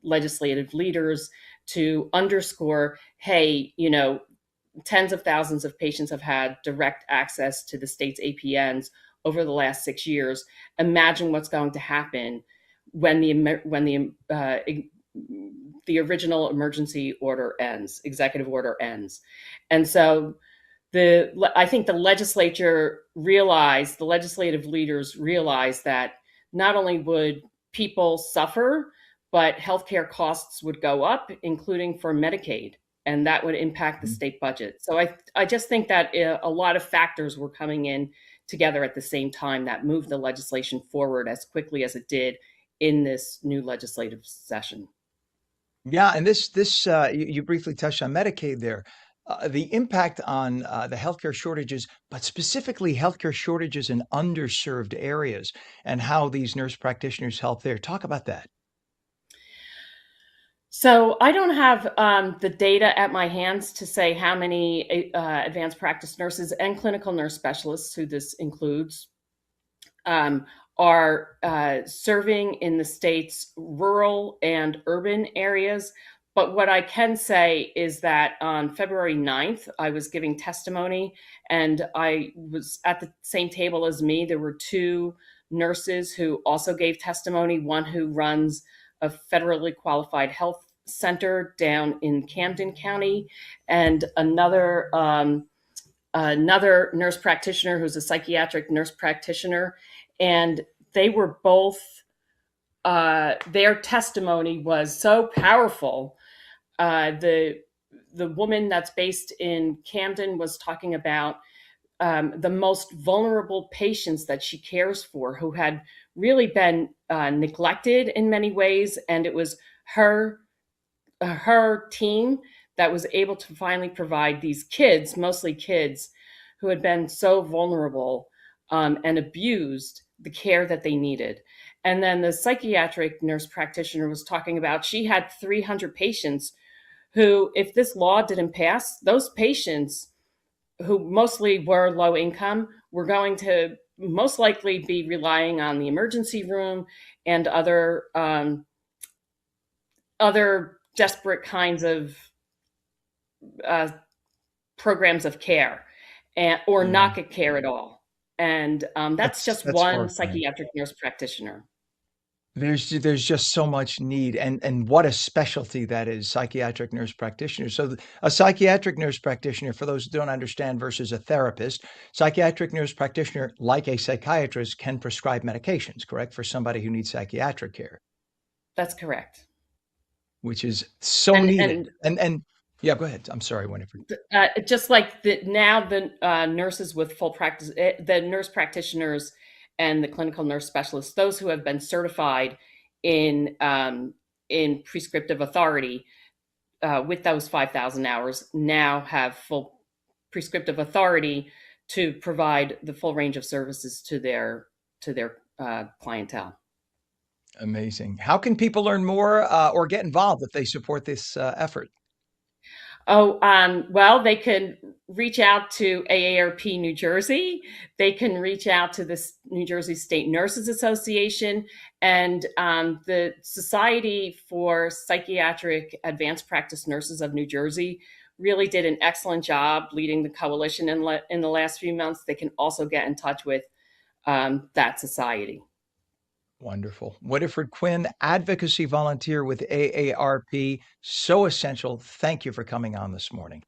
legislative leaders to underscore, hey, tens of thousands of patients have had direct access to the state's APNs over the last 6 years. Imagine what's going to happen when the original emergency order ends, executive order ends. And so I think the legislative leaders realized that not only would people suffer, but healthcare costs would go up, including for Medicaid, and that would impact the state budget. So I just think that a lot of factors were coming in together at the same time that moved the legislation forward as quickly as it did in this new legislative session. Yeah, and this you briefly touched on Medicaid there. The impact on the healthcare shortages, but specifically healthcare shortages in underserved areas, and how these nurse practitioners help there. Talk about that. So I don't have the data at my hands to say how many advanced practice nurses and clinical nurse specialists, who this includes, are serving in the state's rural and urban areas. But what I can say is that on February 9th, I was giving testimony, and I was at the same table as me. There were two nurses who also gave testimony, one who runs a federally qualified health center down in Camden County, and another nurse practitioner who's a psychiatric nurse practitioner. And they were both, their testimony was so powerful. The woman that's based in Camden was talking about the most vulnerable patients that she cares for, who had really been neglected in many ways. And it was her team that was able to finally provide these kids, mostly kids, who had been so vulnerable and abused, the care that they needed. And then the psychiatric nurse practitioner was talking about, she had 300 patients who, if this law didn't pass, those patients, who mostly were low income, were going to most likely be relying on the emergency room and other desperate kinds of programs of care, or not get care at all. And that's just That's one horrifying. psychiatric nurse practitioner. There's just so much need, and what a specialty that is, psychiatric nurse practitioner. So a psychiatric nurse practitioner, for those who don't understand, versus a therapist, psychiatric nurse practitioner, like a psychiatrist, can prescribe medications, correct, for somebody who needs psychiatric care, That's correct. which is so And needed. And yeah, go ahead. I'm sorry, Winifred. just like now the nurses with full practice, the nurse practitioners and the clinical nurse specialists, those who have been certified in prescriptive authority with those 5,000 hours, now have full prescriptive authority to provide the full range of services to their clientele. Amazing. How can people learn more or get involved if they support this effort? Oh, well, they can reach out to AARP New Jersey. They can reach out to the New Jersey State Nurses Association, and the Society for Psychiatric Advanced Practice Nurses of New Jersey really did an excellent job leading the coalition in the last few months. They can also get in touch with that society. Wonderful. Winifred Quinn, advocacy volunteer with AARP. So essential. Thank you for coming on this morning.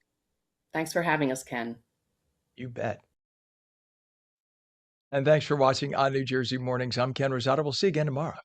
Thanks for having us, Ken. You bet. And thanks for watching on New Jersey Mornings. I'm Ken Rosato. We'll see you again tomorrow.